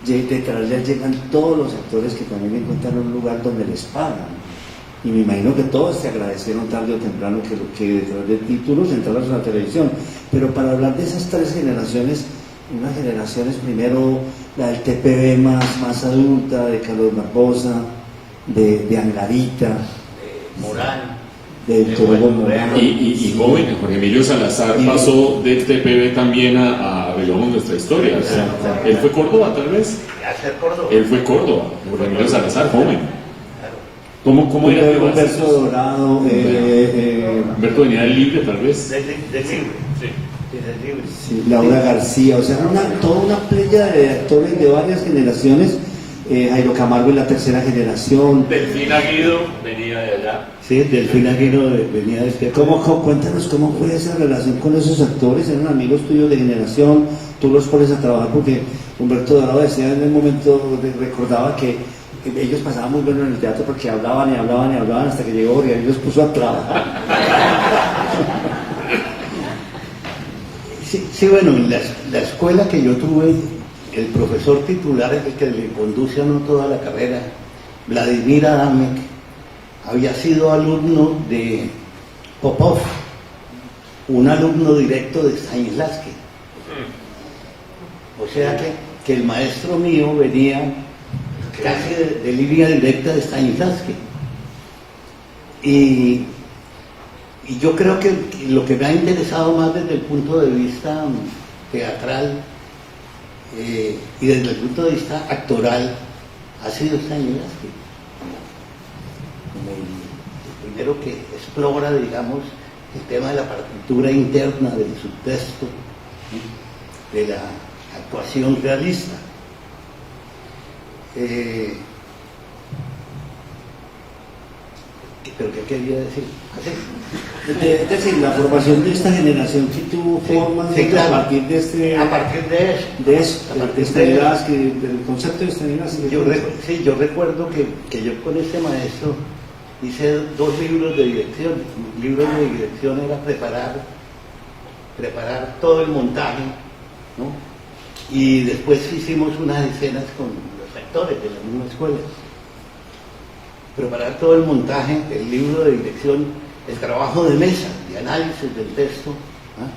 detrás de él llegan todos los actores que también encuentran un lugar donde les pagan. Y me imagino que todos te agradecieron tarde o temprano que detrás de títulos entraras a la televisión. Pero para hablar de esas 3 generaciones, unas generaciones primero, la del TPB más adulta, de Carlos Barbosa, de Angarita, De Morán. del Toro Morán. Y joven, Jorge Emilio Salazar pasó del TPB también a Veloz nuestra historia. O sea, él fue Córdoba, tal vez. Hacer Córdoba. Él fue Córdoba, Jorge Emilio Salazar, joven. ¿Cómo era que Humberto Dorado, Humberto venía del Libre, tal vez. Del Libre. Sí. Del Libre. sí, Laura García, o sea, toda una playa de actores de varias generaciones. Jairo Camargo en la 3ª generación. Delfín Aguido venía de allá. Sí, Delfín Aguido venía de este. Cuéntanos cómo fue esa relación con esos actores, eran amigos tuyos de generación, tú los pones a trabajar, porque Humberto Dorado decía en el momento, recordaba que ellos pasaban muy bueno en el teatro porque hablaban hasta que llegó Jorge y los puso a trabajar. Sí, bueno, en la escuela que yo tuve, el profesor titular, el que le conduce a uno toda la carrera, Vladimir Adamek, había sido alumno de Popov, un alumno directo de Stanislavski. O sea que el maestro mío venía casi de línea directa de Stanislavski. Y yo creo que lo que me ha interesado más desde el punto de vista teatral y desde el punto de vista actoral ha sido Stanislavski. Como el primero que explora, digamos, el tema de la partitura interna del subtexto, ¿sí? De la actuación realista. ¿Pero qué quería decir? Es decir, la formación de esta generación que tú formas claro. a partir de este... A partir de eso. De eso, de Stanislavski, del concepto de Stanislavski. Yo recuerdo que yo con este maestro hice 2 libros de dirección. Los libros de dirección era preparar todo el montaje, ¿no? Y después hicimos unas escenas con los actores de la misma escuela. Preparar todo el montaje, el libro de dirección, el trabajo de mesa, de análisis del texto, ¿ah?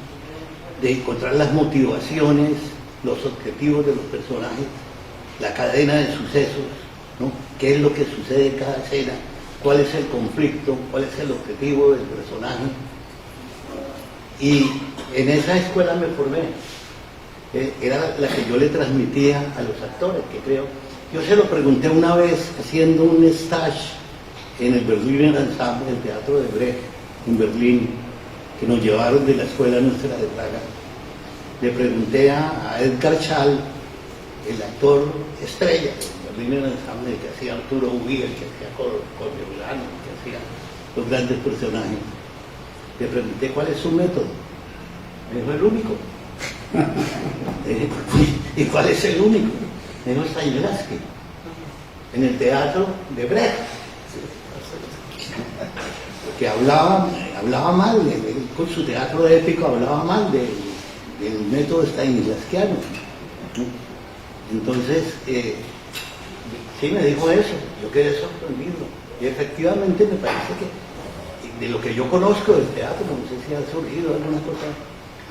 De encontrar las motivaciones, los objetivos de los personajes, la cadena de sucesos, ¿no? ¿Qué es lo que sucede en cada escena? ¿Cuál es el conflicto? ¿Cuál es el objetivo del personaje? Y en esa escuela me formé. Era la que yo le transmitía a los actores, que creo. Yo se lo pregunté una vez haciendo un stage en el Berliner Ensemble, el teatro de Brecht, en Berlín, que nos llevaron de la escuela nuestra de Praga, le pregunté a Edgar Schall, el actor estrella del Berliner Ensemble, el que hacía Arturo Uri, el que hacía Corleone, el que hacía los grandes personajes, le pregunté cuál es su método. Me dijo, el único. ¿Y cuál es el único? Me dijo, Stanislavski, en el teatro de Brecht, que hablaba mal, con su teatro épico hablaba mal del método stanislavskiano. Entonces, sí me dijo eso, yo quedé sorprendido. Y efectivamente me parece que, de lo que yo conozco del teatro, no sé si ha surgido alguna cosa,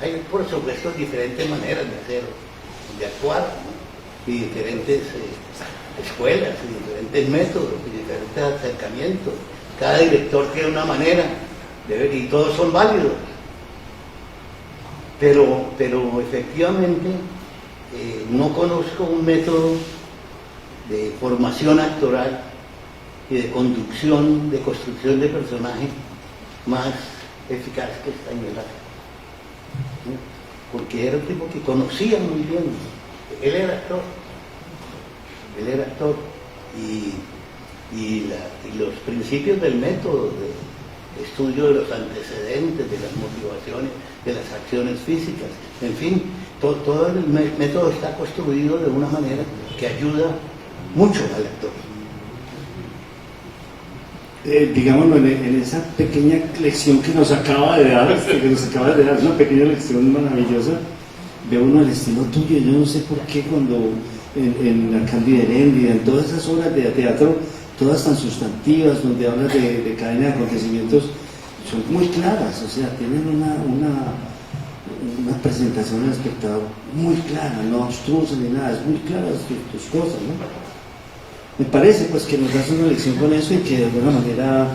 hay por supuesto diferentes maneras de hacer, de actuar, ¿no? Y diferentes escuelas, y diferentes métodos, y diferentes acercamientos. Cada director tiene una manera, y todos son válidos. Pero efectivamente no conozco un método de formación actoral y de conducción, de construcción de personaje más eficaz que Stanislavski, ¿sí? Porque era un tipo que conocía muy bien, él era actor, y los principios del método, de estudio de los antecedentes, de las motivaciones, de las acciones físicas, en fin, todo el método está construido de una manera que ayuda mucho al actor. Digámoslo, en esa pequeña lección que nos acaba de dar, una pequeña lección maravillosa, ve uno el estilo tuyo. Yo no sé por qué cuando en la Cándida Heréndida, en todas esas obras de teatro, todas tan sustantivas, donde hablas de cadena de acontecimientos, son muy claras, o sea, tienen una presentación al espectador muy clara, no abstrusa ni nada, es muy clara tus cosas, ¿no? Me parece pues que nos das una lección con eso y que de alguna manera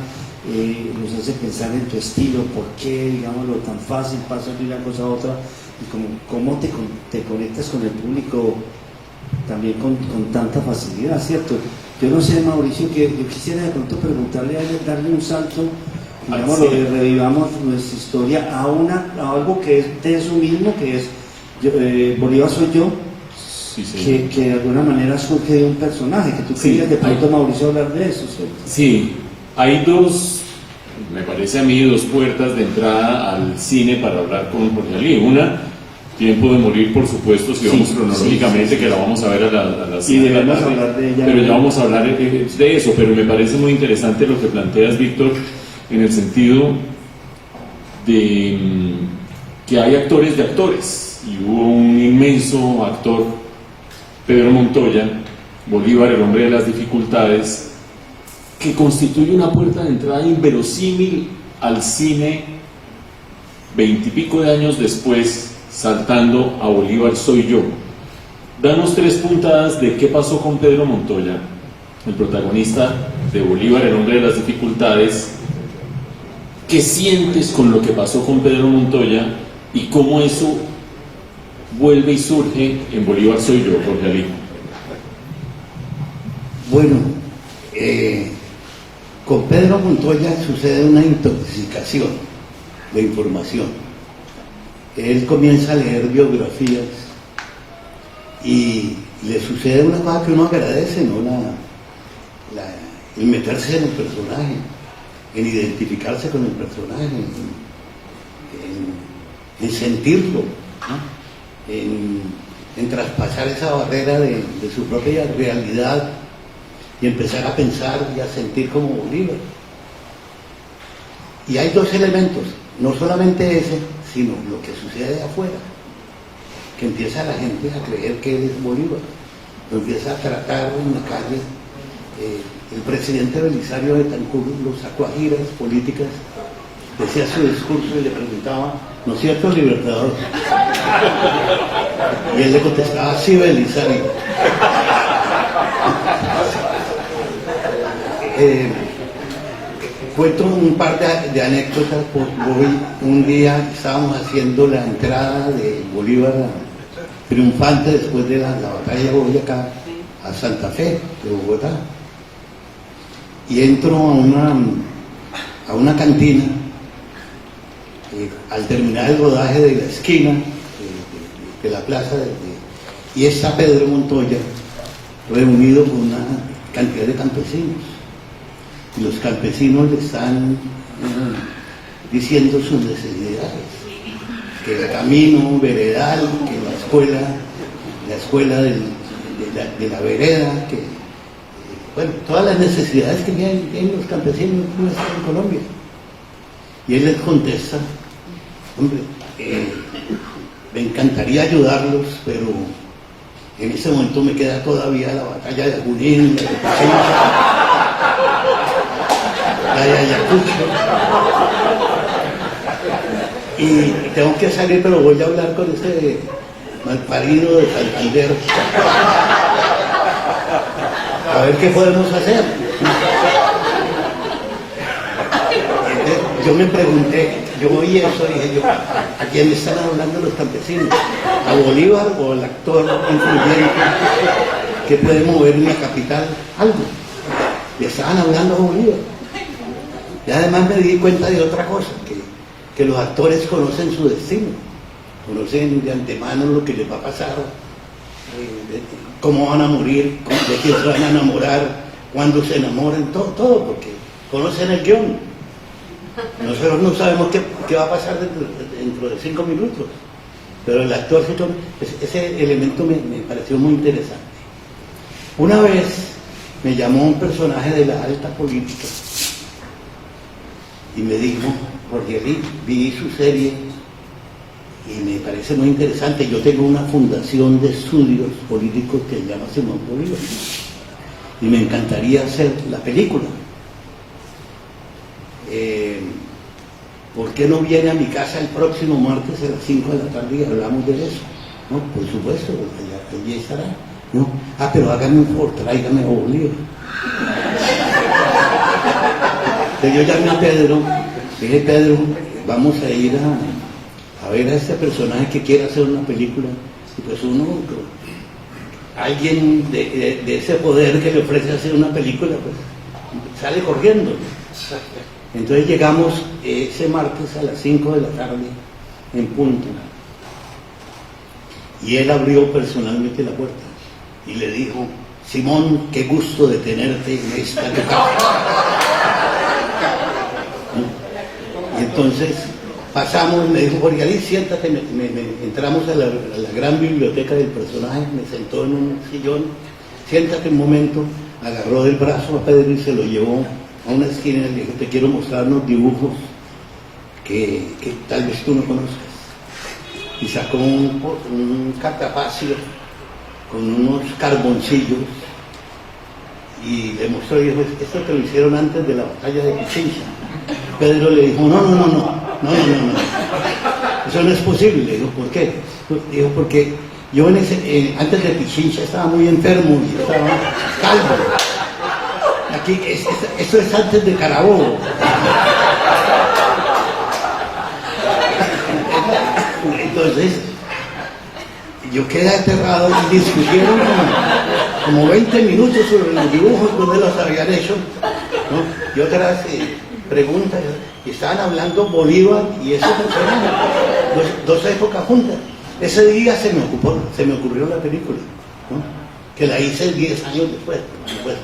nos hace pensar en tu estilo, por qué, digámoslo, tan fácil pasa de una cosa a otra, y cómo te conectas con el público también con tanta facilidad, ¿cierto? Yo no sé, Mauricio, que yo quisiera de pronto preguntarle a él, darle un salto, digámoslo, revivamos nuestra historia a algo que es de eso mismo, que es Bolívar soy yo. Sí, que de alguna manera surge de un personaje, que tú querías de pronto, Mauricio, hablar de eso, ¿cierto? Sí, hay me parece a mí, dos puertas de entrada al cine para hablar con Jorge Ali. Una, Tiempo de morir, por supuesto, si vamos cronológicamente, que la vamos a ver a las y debemos hablar de ella. Pero ya vamos a hablar de eso, pero me parece muy interesante lo que planteas, Víctor, en el sentido de que hay actores de actores, y hubo un inmenso actor, Pedro Montoya, Bolívar, el hombre de las dificultades, que constituye una puerta de entrada inverosímil al cine 20 y pico de años después, saltando a Bolívar soy yo. Danos 3 puntadas de qué pasó con Pedro Montoya, el protagonista de Bolívar, el hombre de las dificultades. ¿Qué sientes con lo que pasó con Pedro Montoya y cómo eso vuelve y surge en Bolívar soy yo, Jorge Ali? Bueno, con Pedro Montoya sucede una intoxicación de información. Él comienza a leer biografías y le sucede una cosa que uno agradece, ¿no? El meterse en el personaje, en identificarse con el personaje, en sentirlo, ¿no? En traspasar esa barrera de su propia realidad y empezar a pensar y a sentir como Bolívar. Y hay 2 elementos, no solamente ese, sino lo que sucede afuera, que empieza la gente a creer que él es Bolívar, lo empieza a tratar en la calle. El presidente Belisario Betancur lo sacó a giras políticas, decía su discurso y le preguntaba, ¿no es cierto, Libertador? Y él le contestaba, sí, Belisario. Cuento un par de anécdotas. Un día estábamos haciendo la entrada de Bolívar triunfante después de la batalla de Boyacá a Santa Fe de Bogotá, y entro a una cantina al terminar el rodaje de la esquina de la plaza y está Pedro Montoya reunido con una cantidad de campesinos, y los campesinos le están diciendo sus necesidades, que el camino veredal, que la escuela de la vereda, que bueno, todas las necesidades que tienen los campesinos en Colombia. Y él les contesta: hombre, me encantaría ayudarlos, pero en ese momento me queda todavía la batalla de Junín, la de Pichincha, la de Ayacucho, y tengo que salir, pero voy a hablar con ese malparido de Santander a ver qué podemos hacer. Yo me pregunté, yo oí eso y dije yo, ¿a quién le están hablando los campesinos? ¿A Bolívar o al actor influyente que puede mover en la capital algo? Le estaban hablando a Bolívar. Y además me di cuenta de otra cosa, que los actores conocen su destino, conocen de antemano lo que les va a pasar, cómo van a morir, de quién se van a enamorar, cuándo se enamoran, todo, porque conocen el guión. Nosotros no sabemos qué va a pasar dentro de 5 minutos, pero el actor, ese elemento me pareció muy interesante. Una vez me llamó un personaje de la alta política y me dijo: Jorge Ali, vi su serie y me parece muy interesante. Yo tengo una fundación de estudios políticos que se llama Simón Bolívar y me encantaría hacer la película. ¿Por qué no viene a mi casa el próximo martes a las 5 de la tarde y hablamos de eso? No, por supuesto, allí estará. No, pero hágame un favor, tráigame a Bolívar. Entonces yo llamé a Pedro, dije: Pedro, vamos a ir a ver a este personaje que quiere hacer una película. Y pues alguien de ese poder que le ofrece hacer una película, pues sale corriendo. Entonces llegamos ese martes a las 5 de la tarde en punto, y él abrió personalmente la puerta y le dijo: Simón, qué gusto de tenerte en esta casa. Y entonces pasamos, me dijo: Jorge Ali, siéntate. Entramos a la gran biblioteca del personaje, me sentó en un sillón: siéntate un momento. Agarró del brazo a Pedro y se lo llevó a una esquina y le dijo: te quiero mostrar unos dibujos que tal vez tú no conozcas. Y sacó un cartapacio con unos carboncillos y le mostró y dijo: esto te lo hicieron antes de la batalla de Pichincha. Pedro le dijo: no, eso no es posible. Le dijo: ¿por qué? Dijo: porque yo antes de Pichincha estaba muy enfermo y estaba calvo. Aquí, esto es antes de Carabobo. Entonces, yo quedé aterrado y discutieron como 20 minutos sobre los dibujos, donde los habían hecho, ¿no? Y otras preguntas, y estaban hablando Bolívar y ese personaje, dos épocas juntas. Ese día se me ocurrió la película, ¿no? Que la hice 10 años después, por supuesto.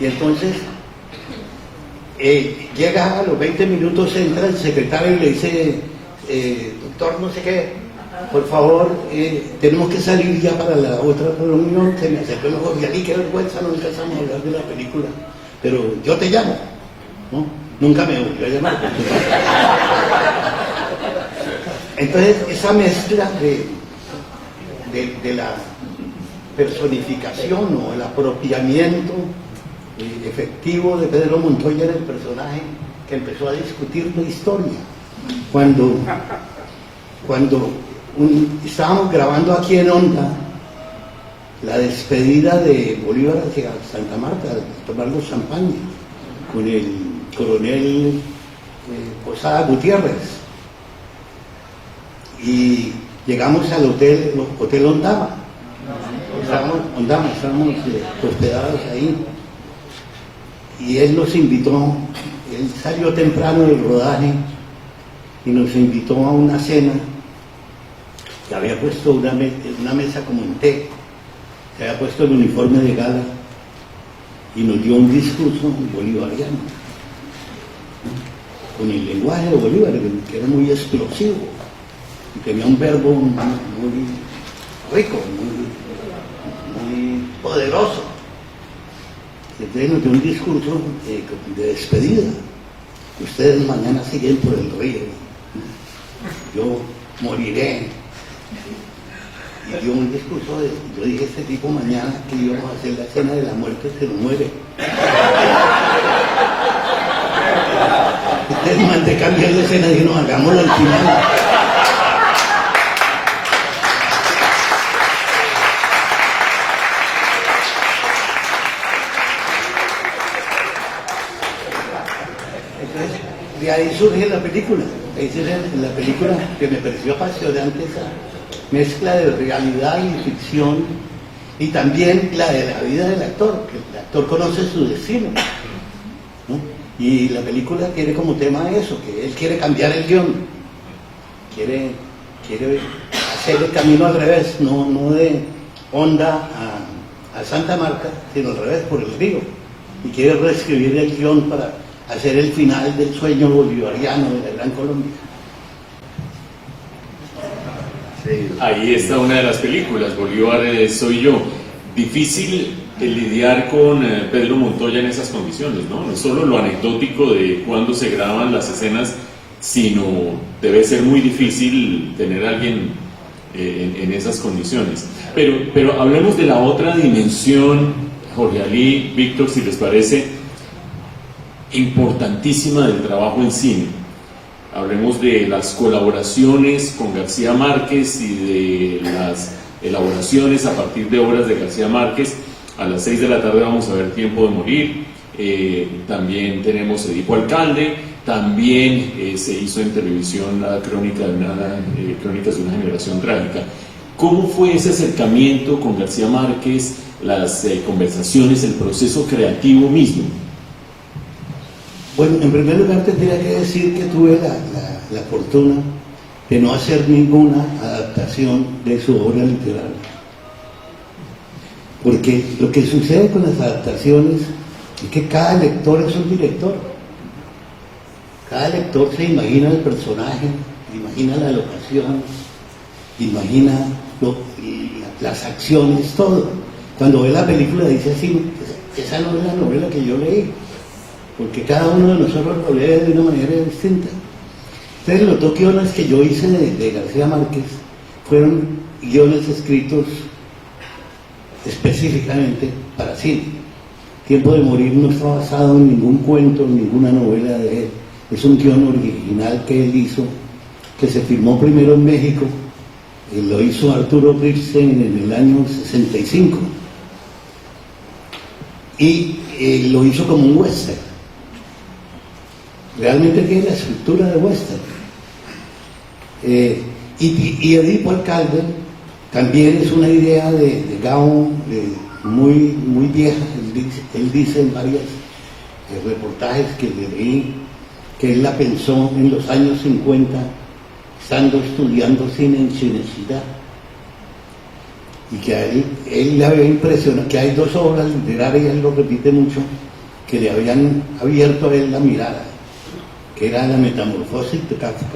Y entonces llega a los 20 minutos, entra el secretario y le dice: doctor no sé qué, por favor, tenemos que salir ya para la otra reunión. Se me acercó y me dijo: Jorge Ali, qué vergüenza, no alcanzamos a hablar de la película, pero yo te llamo, ¿no? Nunca me volvió a llamar. Entonces esa mezcla de la personificación o el apropiamiento efectivo de Pedro Montoya en el personaje, que empezó a discutir la historia. Cuando estábamos grabando aquí en Onda la despedida de Bolívar hacia Santa Marta, tomando champaña con el coronel Posada Gutiérrez, y llegamos al hotel Ondama. Estábamos hospedados ahí, y él nos invitó, él salió temprano del rodaje y nos invitó a una cena que había puesto una mesa como en té, se había puesto el uniforme de gala y nos dio un discurso bolivariano, con el lenguaje de Bolívar, que era muy explosivo y tenía un verbo muy rico, muy poderoso. Entonces nos dio un discurso de despedida. Ustedes mañana siguen por el río, yo moriré. Y dio un discurso yo dije, este tipo mañana que íbamos a hacer la cena de la muerte se nos muere. Entonces mandé cambiar de escena y dije, no, hagámoslo al final. Entonces, de ahí surge la película. Ahí surge la película que me pareció apasionante, esa mezcla de realidad y ficción, y también la de la vida del actor, que el actor conoce su destino, ¿no? Y la película tiene como tema eso, que él quiere cambiar el guión, quiere hacer el camino al revés, no de Honda a Santa Marta, sino al revés, por el río, y quiere reescribir el guión para hacer el final del sueño bolivariano de la Gran Colombia. Ahí está una de las películas, Bolívar soy yo. Difícil lidiar con Pedro Montoya en esas condiciones, ¿no? No es solo lo anecdótico de cuando se graban las escenas, sino debe ser muy difícil tener a alguien en esas condiciones. Pero hablemos de la otra dimensión, Jorge Ali, Víctor, si les parece, importantísima del trabajo en cine. Hablemos de las colaboraciones con García Márquez y de las elaboraciones a partir de obras de García Márquez. A las 6 de la tarde vamos a ver Tiempo de Morir, también tenemos Edipo Alcalde, también se hizo en televisión la Crónicas de una generación trágica. ¿Cómo fue ese acercamiento con García Márquez, las conversaciones, el proceso creativo mismo? Bueno, en primer lugar tendría que decir que tuve la fortuna de no hacer ninguna adaptación de su obra literaria. Porque lo que sucede con las adaptaciones es que cada lector es un director. Cada lector se imagina el personaje, imagina la locación, imagina las acciones, todo. Cuando ve la película dice así, esa no es la novela que yo leí, porque cada uno de nosotros lo lee de una manera distinta. Entonces los dos guiones que yo hice de García Márquez fueron guiones escritos específicamente para cine. Tiempo de Morir no está basado en ningún cuento, en ninguna novela de él. Es un guion original que él hizo, que se filmó primero en México, lo hizo Arturo Ripstein en el año 65, y lo hizo como un western. Realmente tiene la estructura de western. Y Edipo Alcalde también es una idea de Gao muy vieja. Él dice en varios reportajes que leí que él la pensó en los años 50, estando estudiando cine en Cinecittà, y que a él le había impresionado, que hay dos obras literarias, él lo repite mucho, que le habían abierto a él la mirada, que era La Metamorfosis de Kafka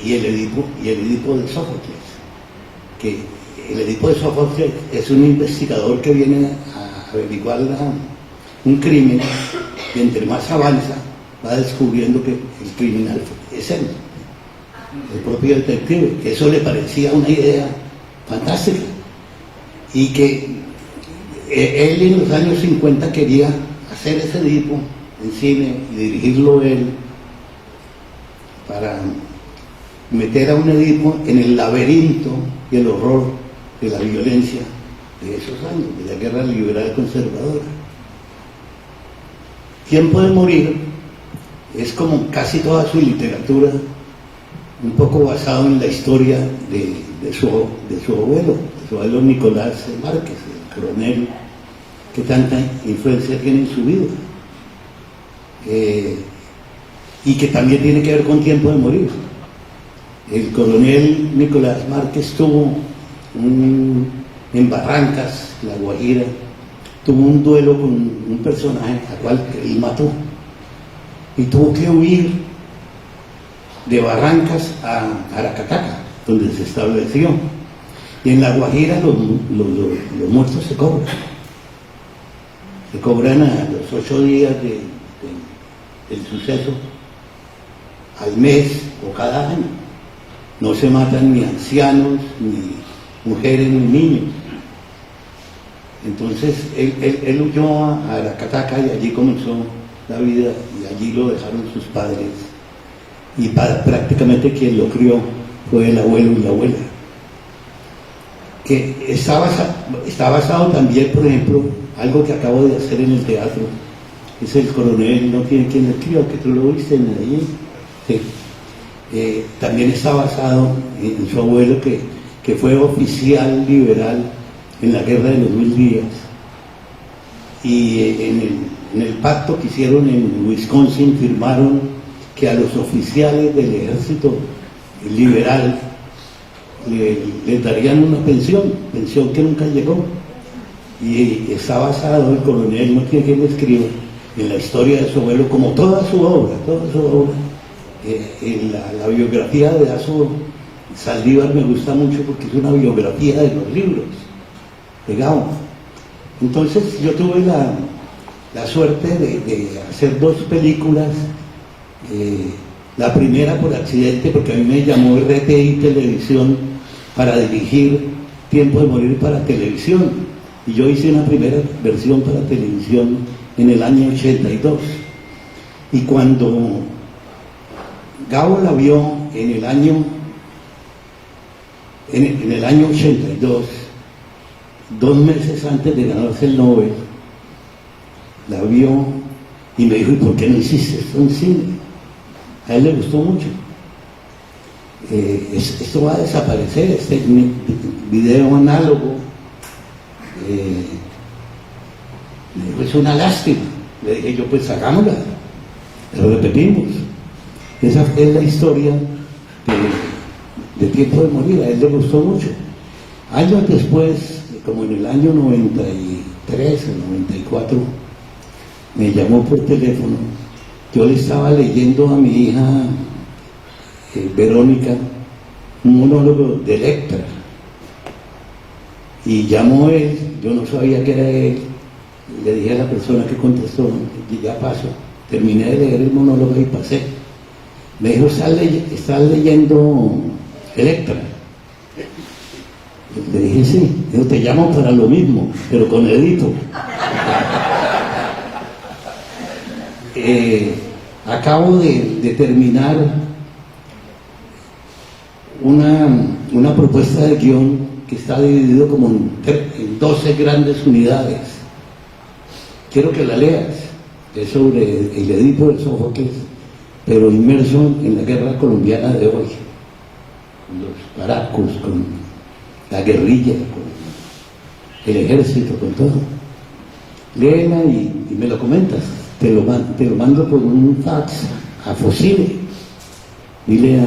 y el Edipo de Sófocles. Que el Edipo de Sófocles es un investigador que viene a averiguar un crimen, y entre más avanza va descubriendo que el criminal es él, el propio detective, que eso le parecía una idea fantástica, y que él en los años 50 quería hacer ese Edipo en cine y dirigirlo él, para meter a un Edipo en el laberinto y el horror de la violencia de esos años, de la guerra liberal conservadora. Tiempo de Morir es, como casi toda su literatura, un poco basado en la historia de su abuelo Nicolás Márquez, el coronel qué tanta influencia tiene en su vida. Y que también tiene que ver con tiempo de morir. El coronel Nicolás Márquez tuvo en Barrancas, La Guajira, tuvo un duelo con un personaje al cual él mató y tuvo que huir de Barrancas a Aracataca, donde se estableció. Y en La Guajira los muertos se cobran a los 8 días del suceso, al mes o cada año. No se matan ni ancianos, ni mujeres, ni niños. Entonces él huyó a Aracataca y allí comenzó la vida y allí lo dejaron sus padres. Y prácticamente quien lo crió fue el abuelo y la abuela. Que está basado también, por ejemplo, algo que acabo de hacer en el teatro, es El coronel no tiene quien le crió, que tú lo viste en Medellín. Sí. También está basado en su abuelo que fue oficial liberal en la guerra de los 1000 días. Y en el pacto que hicieron en Wisconsin firmaron que a los oficiales del ejército liberal les darían una pensión que nunca llegó. Y está basado, El coronel no tiene quien le escriba, en la historia de su abuelo, como toda su obra. En la biografía de Azo Saldívar me gusta mucho porque es una biografía de los libros de Gao. Entonces yo tuve la suerte de hacer 2 películas. La primera por accidente, porque a mí me llamó RTI Televisión para dirigir Tiempo de morir para televisión, y yo hice una primera versión para televisión en el año 82. Y cuando Gabo la vio en el año 82, 2 meses antes de ganarse el Nobel, la vio y me dijo: ¿y por qué no hiciste esto en cine? A él le gustó mucho. Esto va a desaparecer, este video análogo. Me dijo: es una lástima. Le dije yo: pues hagámosla, lo repetimos. Esa es la historia de Tiempo de morir. A él le gustó mucho. Años después, como en el año 93 o 94, me llamó por teléfono. Yo le estaba leyendo a mi hija Verónica un monólogo de Electra, y llamó él. Yo no sabía que era él. Le dije a la persona que contestó: ya paso. Terminé de leer el monólogo y pasé. Me dijo: ¿estás leyendo Electra? Le dije: sí. Dijo: te llamo para lo mismo, pero con Edito. Acabo de terminar una propuesta de guión que está dividido como en 12 grandes unidades. Quiero que la leas. Es sobre el Edipo de Sófocles, pero inmerso en la guerra colombiana de hoy, con los paracos, con la guerrilla, con el ejército, con todo. Léela y me lo comentas. Te lo mando por un fax a Focine. Dile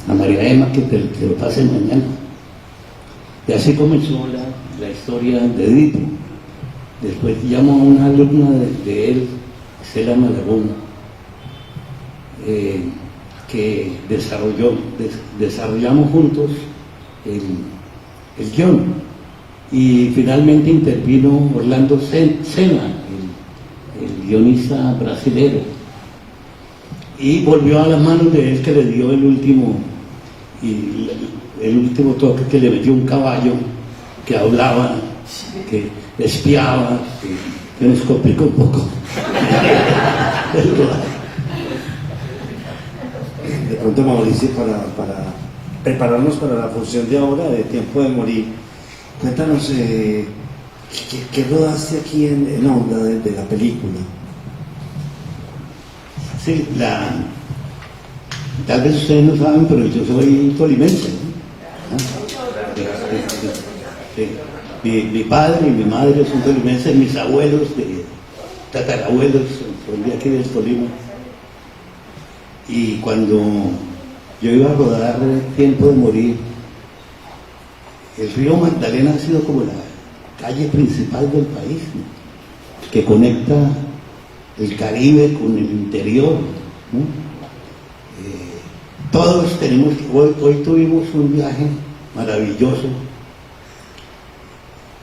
a María Emma que te lo pase mañana. Y así comenzó la historia de Edipo. Después llamó a una alumna de él, Estela Malagón, que desarrollamos juntos el guión. Y finalmente intervino Orlando Senna, el guionista brasilero, y volvió a las manos de él, que le dio el último toque, que le metió un caballo que hablaba, que espiaba, que nos complicó un poco. De pronto, Mauricio, para prepararnos para la función de ahora de Tiempo de morir, cuéntanos ¿qué rodaste aquí en Onda de la película? Sí, tal vez ustedes no saben, pero yo soy tolimense, ¿no? Sí. Mi padre y mi madre son tolimenses, mis abuelos, tatarabuelos, son de aquí del Tolima. Y cuando yo iba a rodar Tiempo de Morir, el río Magdalena ha sido como la calle principal del país, ¿no?, que conecta el Caribe con el interior, ¿no? Todos tenemos, hoy tuvimos un viaje maravilloso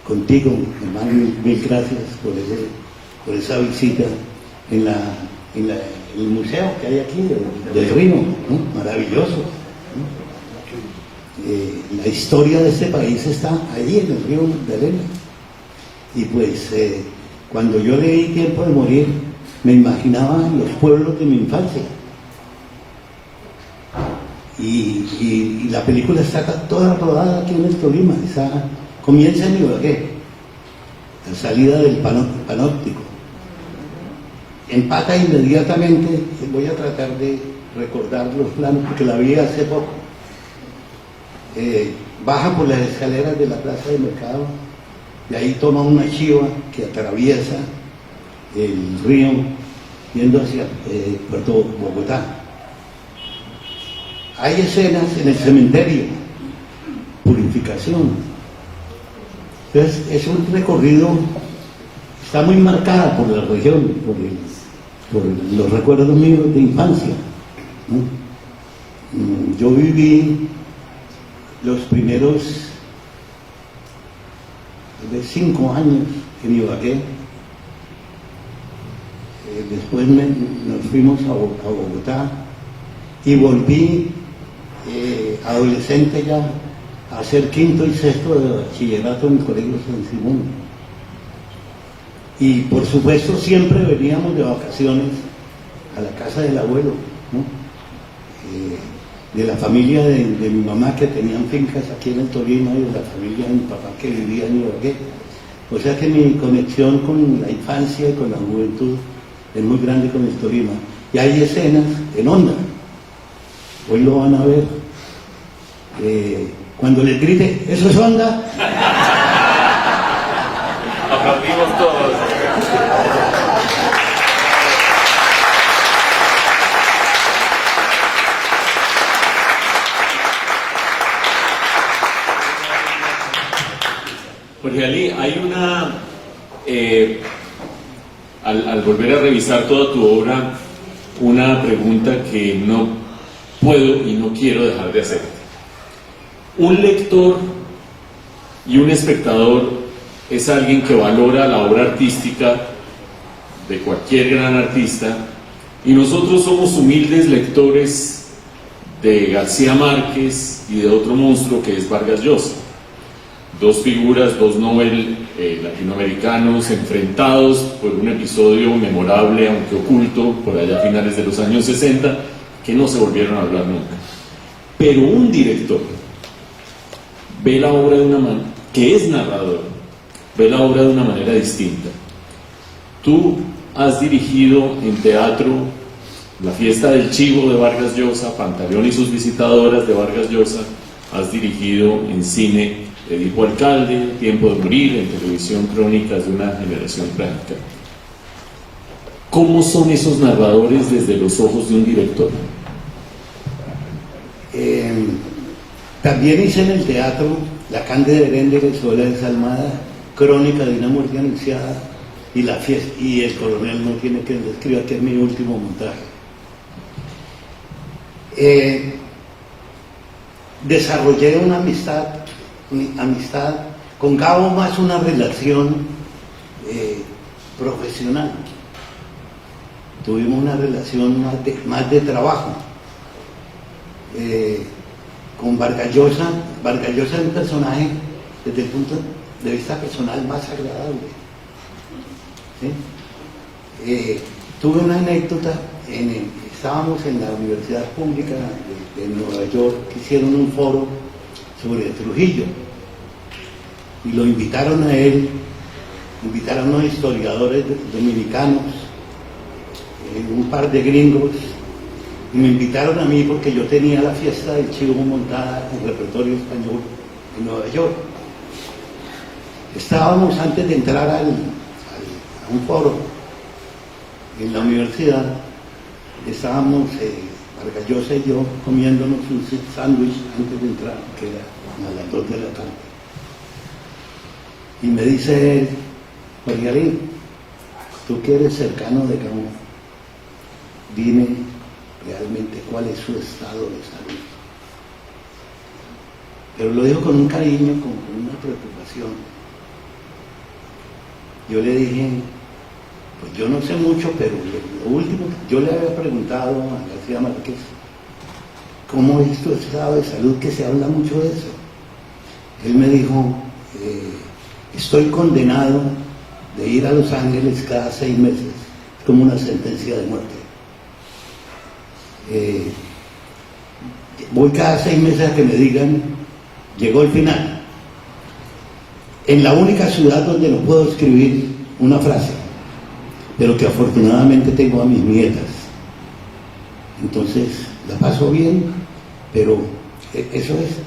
contigo, hermano, mil gracias por esa visita en el museo que hay aquí del río, ¿no?, maravilloso, ¿no? La historia de este país está allí en el río Magdalena. Y pues cuando yo leí Tiempo de Morir, me imaginaba los pueblos de mi infancia. Y la película está toda rodada aquí en el Tolima. Comienza en Ibagué, la salida del panóptico. Empata inmediatamente, voy a tratar de recordar los planos porque la vi hace poco. Baja por las escaleras de la plaza de mercado, y ahí toma una chiva que atraviesa el río yendo hacia Puerto Bogotá. Hay escenas en el cementerio, purificación. Entonces es un recorrido, está muy marcada por la región, por los recuerdos míos de infancia, ¿no? Yo viví los primeros 5 años en Ibagué. Después nos fuimos a Bogotá y volví adolescente ya a hacer 5º y 6º de bachillerato en el Colegio San Simón. Y por supuesto siempre veníamos de vacaciones a la casa del abuelo, ¿no?, de la familia de mi mamá, que tenían fincas aquí en el Tolima, y de la familia de mi papá, que vivía en Ibagué. O sea que mi conexión con la infancia y con la juventud es muy grande con el Tolima. Y hay escenas en Onda, hoy lo van a ver, cuando les grite, ¿eso es Onda? Aplaudimos todos. Jorge Ali, hay al volver a revisar toda tu obra, una pregunta que no puedo y no quiero dejar de hacer. Un lector y un espectador es alguien que valora la obra artística de cualquier gran artista, y nosotros somos humildes lectores de García Márquez y de otro monstruo que es Vargas Llosa. Dos figuras, dos Nobel latinoamericanos enfrentados por un episodio memorable, aunque oculto, por allá a finales de los años 60, que no se volvieron a hablar nunca. Pero un director ve la obra de una manera, que es narrador, ve la obra de una manera distinta. Tú has dirigido en teatro La fiesta del chivo de Vargas Llosa, Pantaleón y sus visitadoras de Vargas Llosa, has dirigido en cine Edipo Alcalde, Tiempo de Morir, en televisión Crónicas de una generación trágica. ¿Cómo son esos narradores desde los ojos de un director? También hice en el teatro La Cándida de Heréndira y Soledad Desalmada, Crónica de una muerte anunciada, y La fiesta, y El coronel no tiene que escribir, que es mi último montaje. Desarrollé una amistad con Gabo, más una relación profesional. Tuvimos una relación más de trabajo. Con Vargas Llosa es un personaje desde el punto de vista personal más agradable, ¿sí? Tuve una anécdota, estábamos en la Universidad Pública de Nueva York, que hicieron un foro sobre Trujillo, y lo invitaron a él, invitaron a unos historiadores dominicanos, un par de gringos, y me invitaron a mí porque yo tenía la fiesta del chivo montada en repertorio español en Nueva York. estábamos antes de entrar a un foro en la universidad, estábamos Vargas Llosa y yo comiéndonos un sándwich antes de entrar, que era a las 2 de la tarde. Y me dice él: Margarín, tú que eres cercano de Gamón, dime realmente cuál es su estado de salud. Pero lo dijo con un cariño, con una preocupación. Yo le dije: pues yo no sé mucho, pero lo último, yo le había preguntado a García Márquez, ¿cómo es tu estado de salud? Que se habla mucho de eso. Él me dijo: estoy condenado de ir a Los Ángeles cada 6 meses, es como una sentencia de muerte. Voy cada 6 meses a que me digan, llegó el final. En la única ciudad donde no puedo escribir una frase, pero que afortunadamente tengo a mis nietas. Entonces, la paso bien, pero eso es.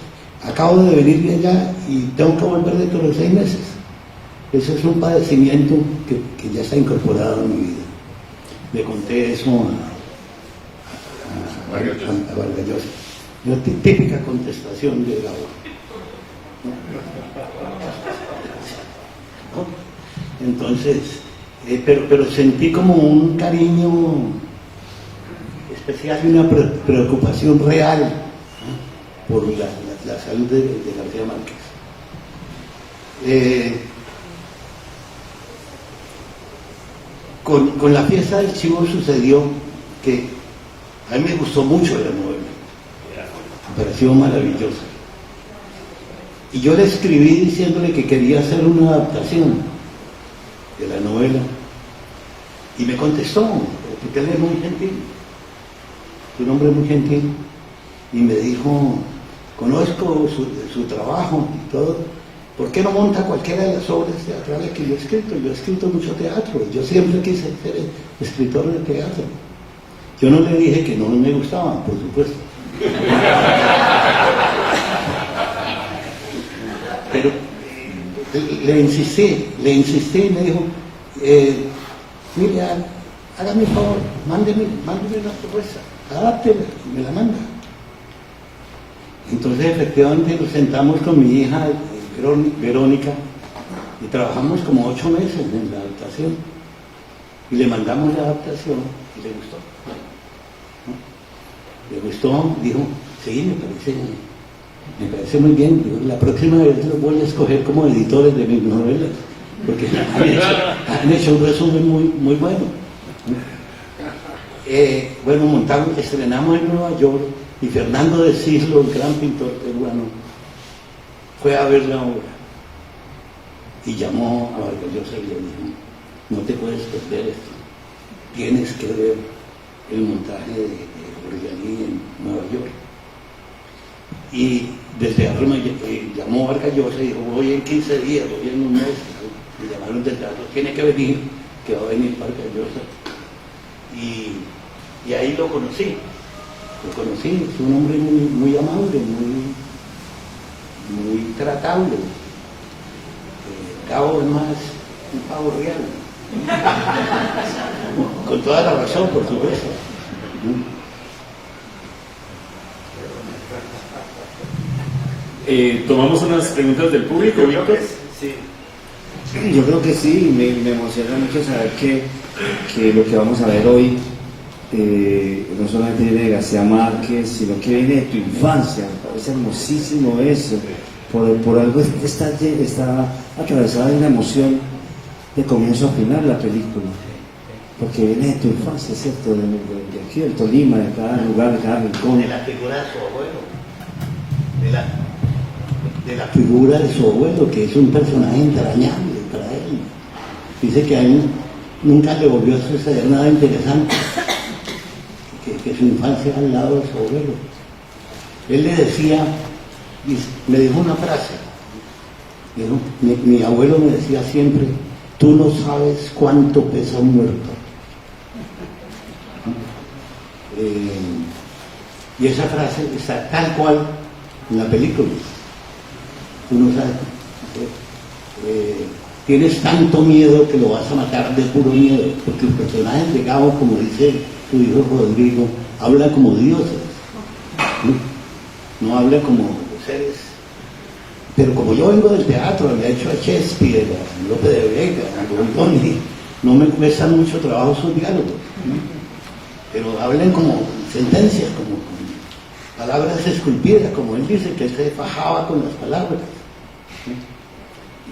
Acabo de venir de allá y tengo que volver dentro de los 6 meses. Eso es un padecimiento que ya está incorporado en mi vida. Le conté eso a Vargas Llosa. Una típica contestación de la obra. Entonces, pero sentí como un cariño especial y una preocupación real, ¿no?, por la salud de García Márquez. Con la fiesta del Chivo sucedió que a mí me gustó mucho la novela, me pareció maravillosa. Y yo le escribí diciéndole que quería hacer una adaptación de la novela. Y me contestó, porque él es muy gentil, es un hombre muy gentil, y me dijo: conozco su trabajo y todo, ¿por qué no monta cualquiera de las obras teatrales que yo he escrito? Yo he escrito mucho teatro, yo siempre quise ser escritor de teatro. Yo no le dije que no me gustaban, por supuesto. Pero le insistí y me dijo: mire, hágame un favor, mándeme una propuesta, adáptela, me la manda. Entonces efectivamente nos sentamos con mi hija Verónica y trabajamos como 8 meses en la adaptación y le mandamos la adaptación y le gustó, ¿no? Le gustó, dijo: sí, me parece muy bien, digo, la próxima vez los voy a escoger como editores de mis novelas, porque han hecho un resumen muy bueno. Bueno, estrenamos en Nueva York y Fernando de Cislo, el gran pintor peruano, fue a ver la obra y llamó a Vargas Llosa y le dijo: no te puedes perder esto, tienes que ver el montaje de Orellani en Nueva York. Y desde arriba llamó a Vargas Llosa y dijo: voy en 15 días, voy en un mes. Me llamaron del teatro: tiene que venir, que va a venir Vargas Llosa. Y ahí lo conocí, es un hombre muy amable, muy tratable. Cabo es más un pavo real. Con toda la razón, por supuesto. Tomamos unas preguntas del público, Víctor. Sí. Yo creo que sí, me emociona mucho saber que lo que vamos a ver hoy no solamente viene de García Márquez, sino que viene de tu infancia. Me parece hermosísimo eso. Por algo está atravesada de una emoción de comienzo a final la película, porque viene de tu infancia, ¿cierto? De aquí, del Tolima, de cada lugar, de cada rincón. De la figura de su abuelo, de la figura de su abuelo, que es un personaje entrañable para él. Dice que a él nunca le volvió a suceder nada interesante, que su infancia al lado de su abuelo. Él le decía, me dijo una frase, mi abuelo me decía siempre: tú no sabes cuánto pesa un muerto. Y esa frase está tal cual en la película. Tú no sabes. tienes tanto miedo que lo vas a matar de puro miedo, porque el personaje de Gabo, como dice su hijo Rodrigo, habla como dioses, no habla como seres. Pero como yo vengo del teatro, había hecho a Shakespeare, a Lope de Vega, a Goldoni, no me cuesta mucho trabajo sus diálogos, pero hablan como sentencias, como palabras esculpidas, como él dice, que él se fajaba con las palabras.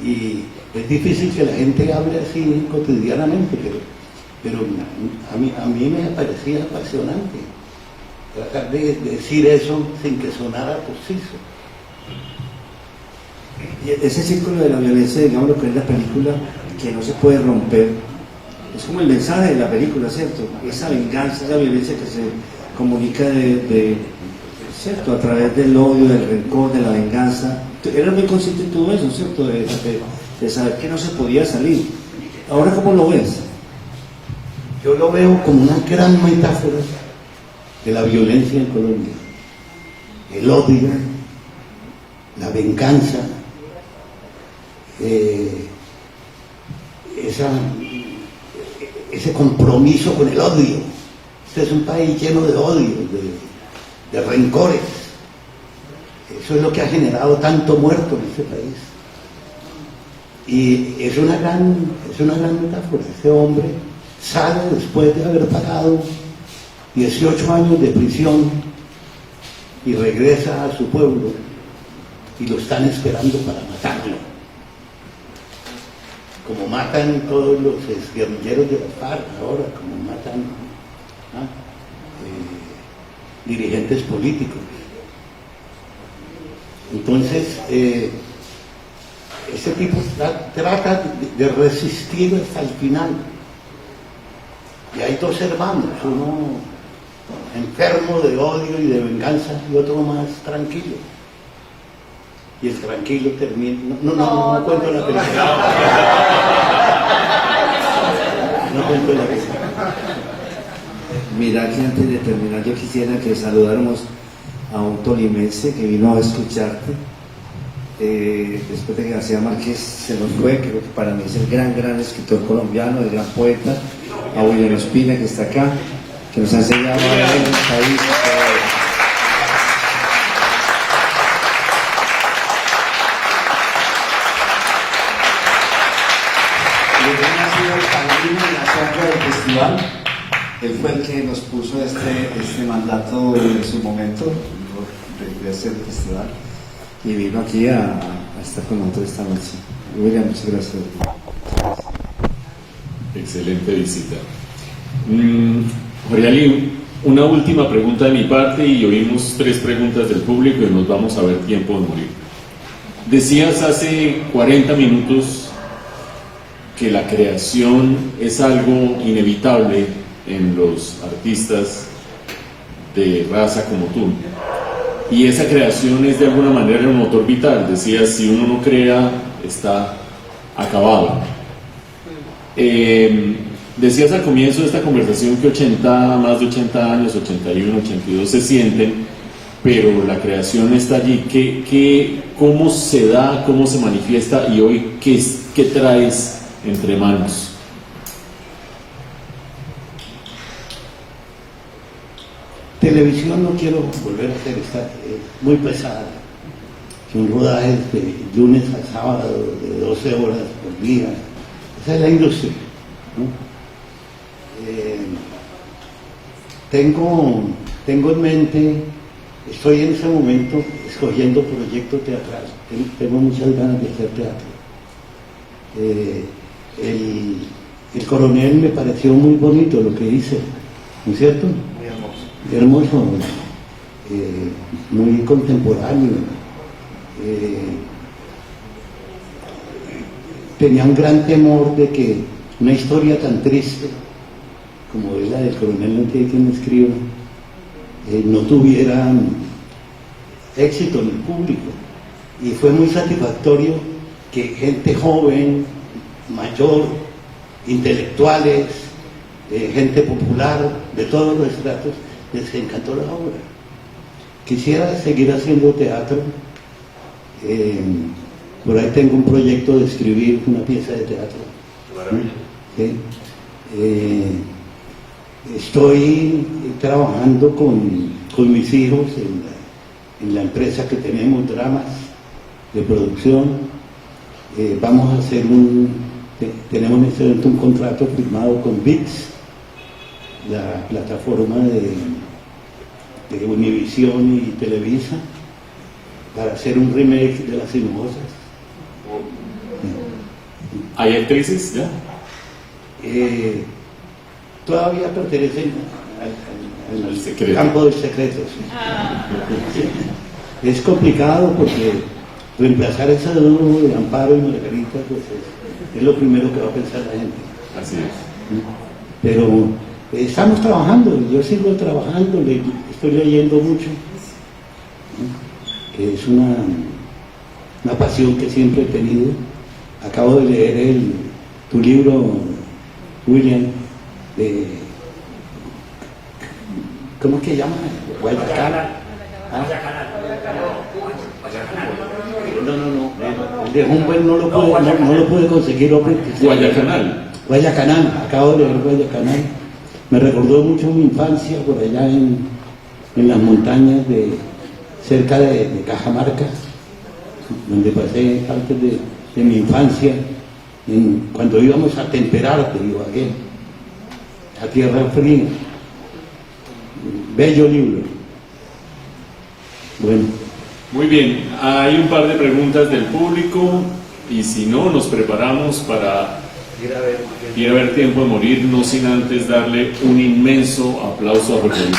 Y es difícil que la gente hable así cotidianamente, pero a mí me parecía apasionante tratar de decir eso sin que sonara postizo. Ese círculo de la violencia, digamos lo que es la película, que no se puede romper, es como el mensaje de la película, ¿cierto? Esa venganza, esa violencia que se comunica ¿cierto? A través del odio, del rencor, de la venganza. Era muy consciente de todo eso, ¿cierto? De saber que no se podía salir. ¿Ahora cómo lo ves? Yo lo veo como una gran metáfora de la violencia en Colombia. El odio, la venganza, ese compromiso con el odio. Este es un país lleno de odio, de rencores. Eso es lo que ha generado tanto muerto en este país. Y es una gran metáfora. Ese hombre sale después de haber pagado 18 años de prisión y regresa a su pueblo y lo están esperando para matarlo. Como matan todos los guerrilleros de la FARC ahora, como matan dirigentes políticos. Entonces, ese tipo trata de resistir hasta el final. Y hay dos hermanos, uno enfermo de odio y de venganza y otro más tranquilo. Y el tranquilo termina... No cuento la película. No cuento la película. Mira que antes de terminar yo quisiera que saludáramos a un tolimense que vino a escucharte después de que García Márquez se nos fue. Creo que para mí es el gran escritor colombiano, el gran poeta, a William Ospina, que está acá, que nos ha enseñado a ver el país. Ha sido el padrino de la compra del festival. Él fue el que nos puso este mandato en su momento de hacer el festival y vino aquí a estar con nosotros esta noche. William, muchas gracias. Excelente visita. Jorge Ali, una última pregunta de mi parte y oímos 3 preguntas del público y nos vamos a ver tiempo de morir. Decías hace 40 minutos que la creación es algo inevitable en los artistas de raza como tú, y esa creación es de alguna manera el motor vital. Decías, si uno no crea, está acabado. Decías al comienzo de esta conversación que más de 80 años, 81, 82 se sienten, pero la creación está allí. ¿Cómo se da, cómo se manifiesta, y hoy qué traes entre manos? Televisión no quiero volver a hacer, está muy pesada. Son rodajes de lunes a sábado, de 12 horas por día. Esa es la industria, ¿no? Tengo en mente, estoy en ese momento escogiendo proyecto teatral. Tengo muchas ganas de hacer teatro. El coronel me pareció muy bonito lo que hice, ¿no es cierto? Hermoso, muy contemporáneo. Tenía un gran temor de que una historia tan triste como es la del coronel, no tiene quien escriba, no tuviera éxito en el público. Y fue muy satisfactorio que gente joven, mayor, intelectuales, gente popular, de todos los estratos, les encantó la obra. Quisiera seguir haciendo teatro, Por ahí tengo un proyecto de escribir una pieza de teatro. Maravilla. ¿Sí? Estoy trabajando con mis hijos en la empresa que tenemos, Dramas de producción. Vamos a hacer tenemos en este momento un contrato firmado con ViX, la plataforma de Univisión y Televisa, para hacer un remake de Las Sinuosas. ¿Hay actrices ya? Todavía pertenecen Al al secreto. campo del secreto. Sí. Es complicado porque reemplazar ese dúo de Amparo y Margarita pues es lo primero que va a pensar la gente. Así es. Pero estamos trabajando, yo sigo trabajando, estoy leyendo mucho, ¿no? Que es una pasión que siempre he tenido. Acabo de leer tu libro, William, de ¿cómo es que llama? Guayacán. ¿Ah? No. De Humboldt no lo pude conseguir, hombre. Guayacanal. Guayacanal, acabo de leer Guayacanal. Me recordó mucho mi infancia por allá en las montañas cerca de Cajamarca, donde pasé parte de mi infancia, cuando íbamos a Temperarte, Ibagué, a Tierra Fría. Bello libro. Bueno. Muy bien, hay un par de preguntas del público y si no, nos preparamos para ir a ver Tiempo de Morir, no sin antes darle un inmenso aplauso a Jorge Luis.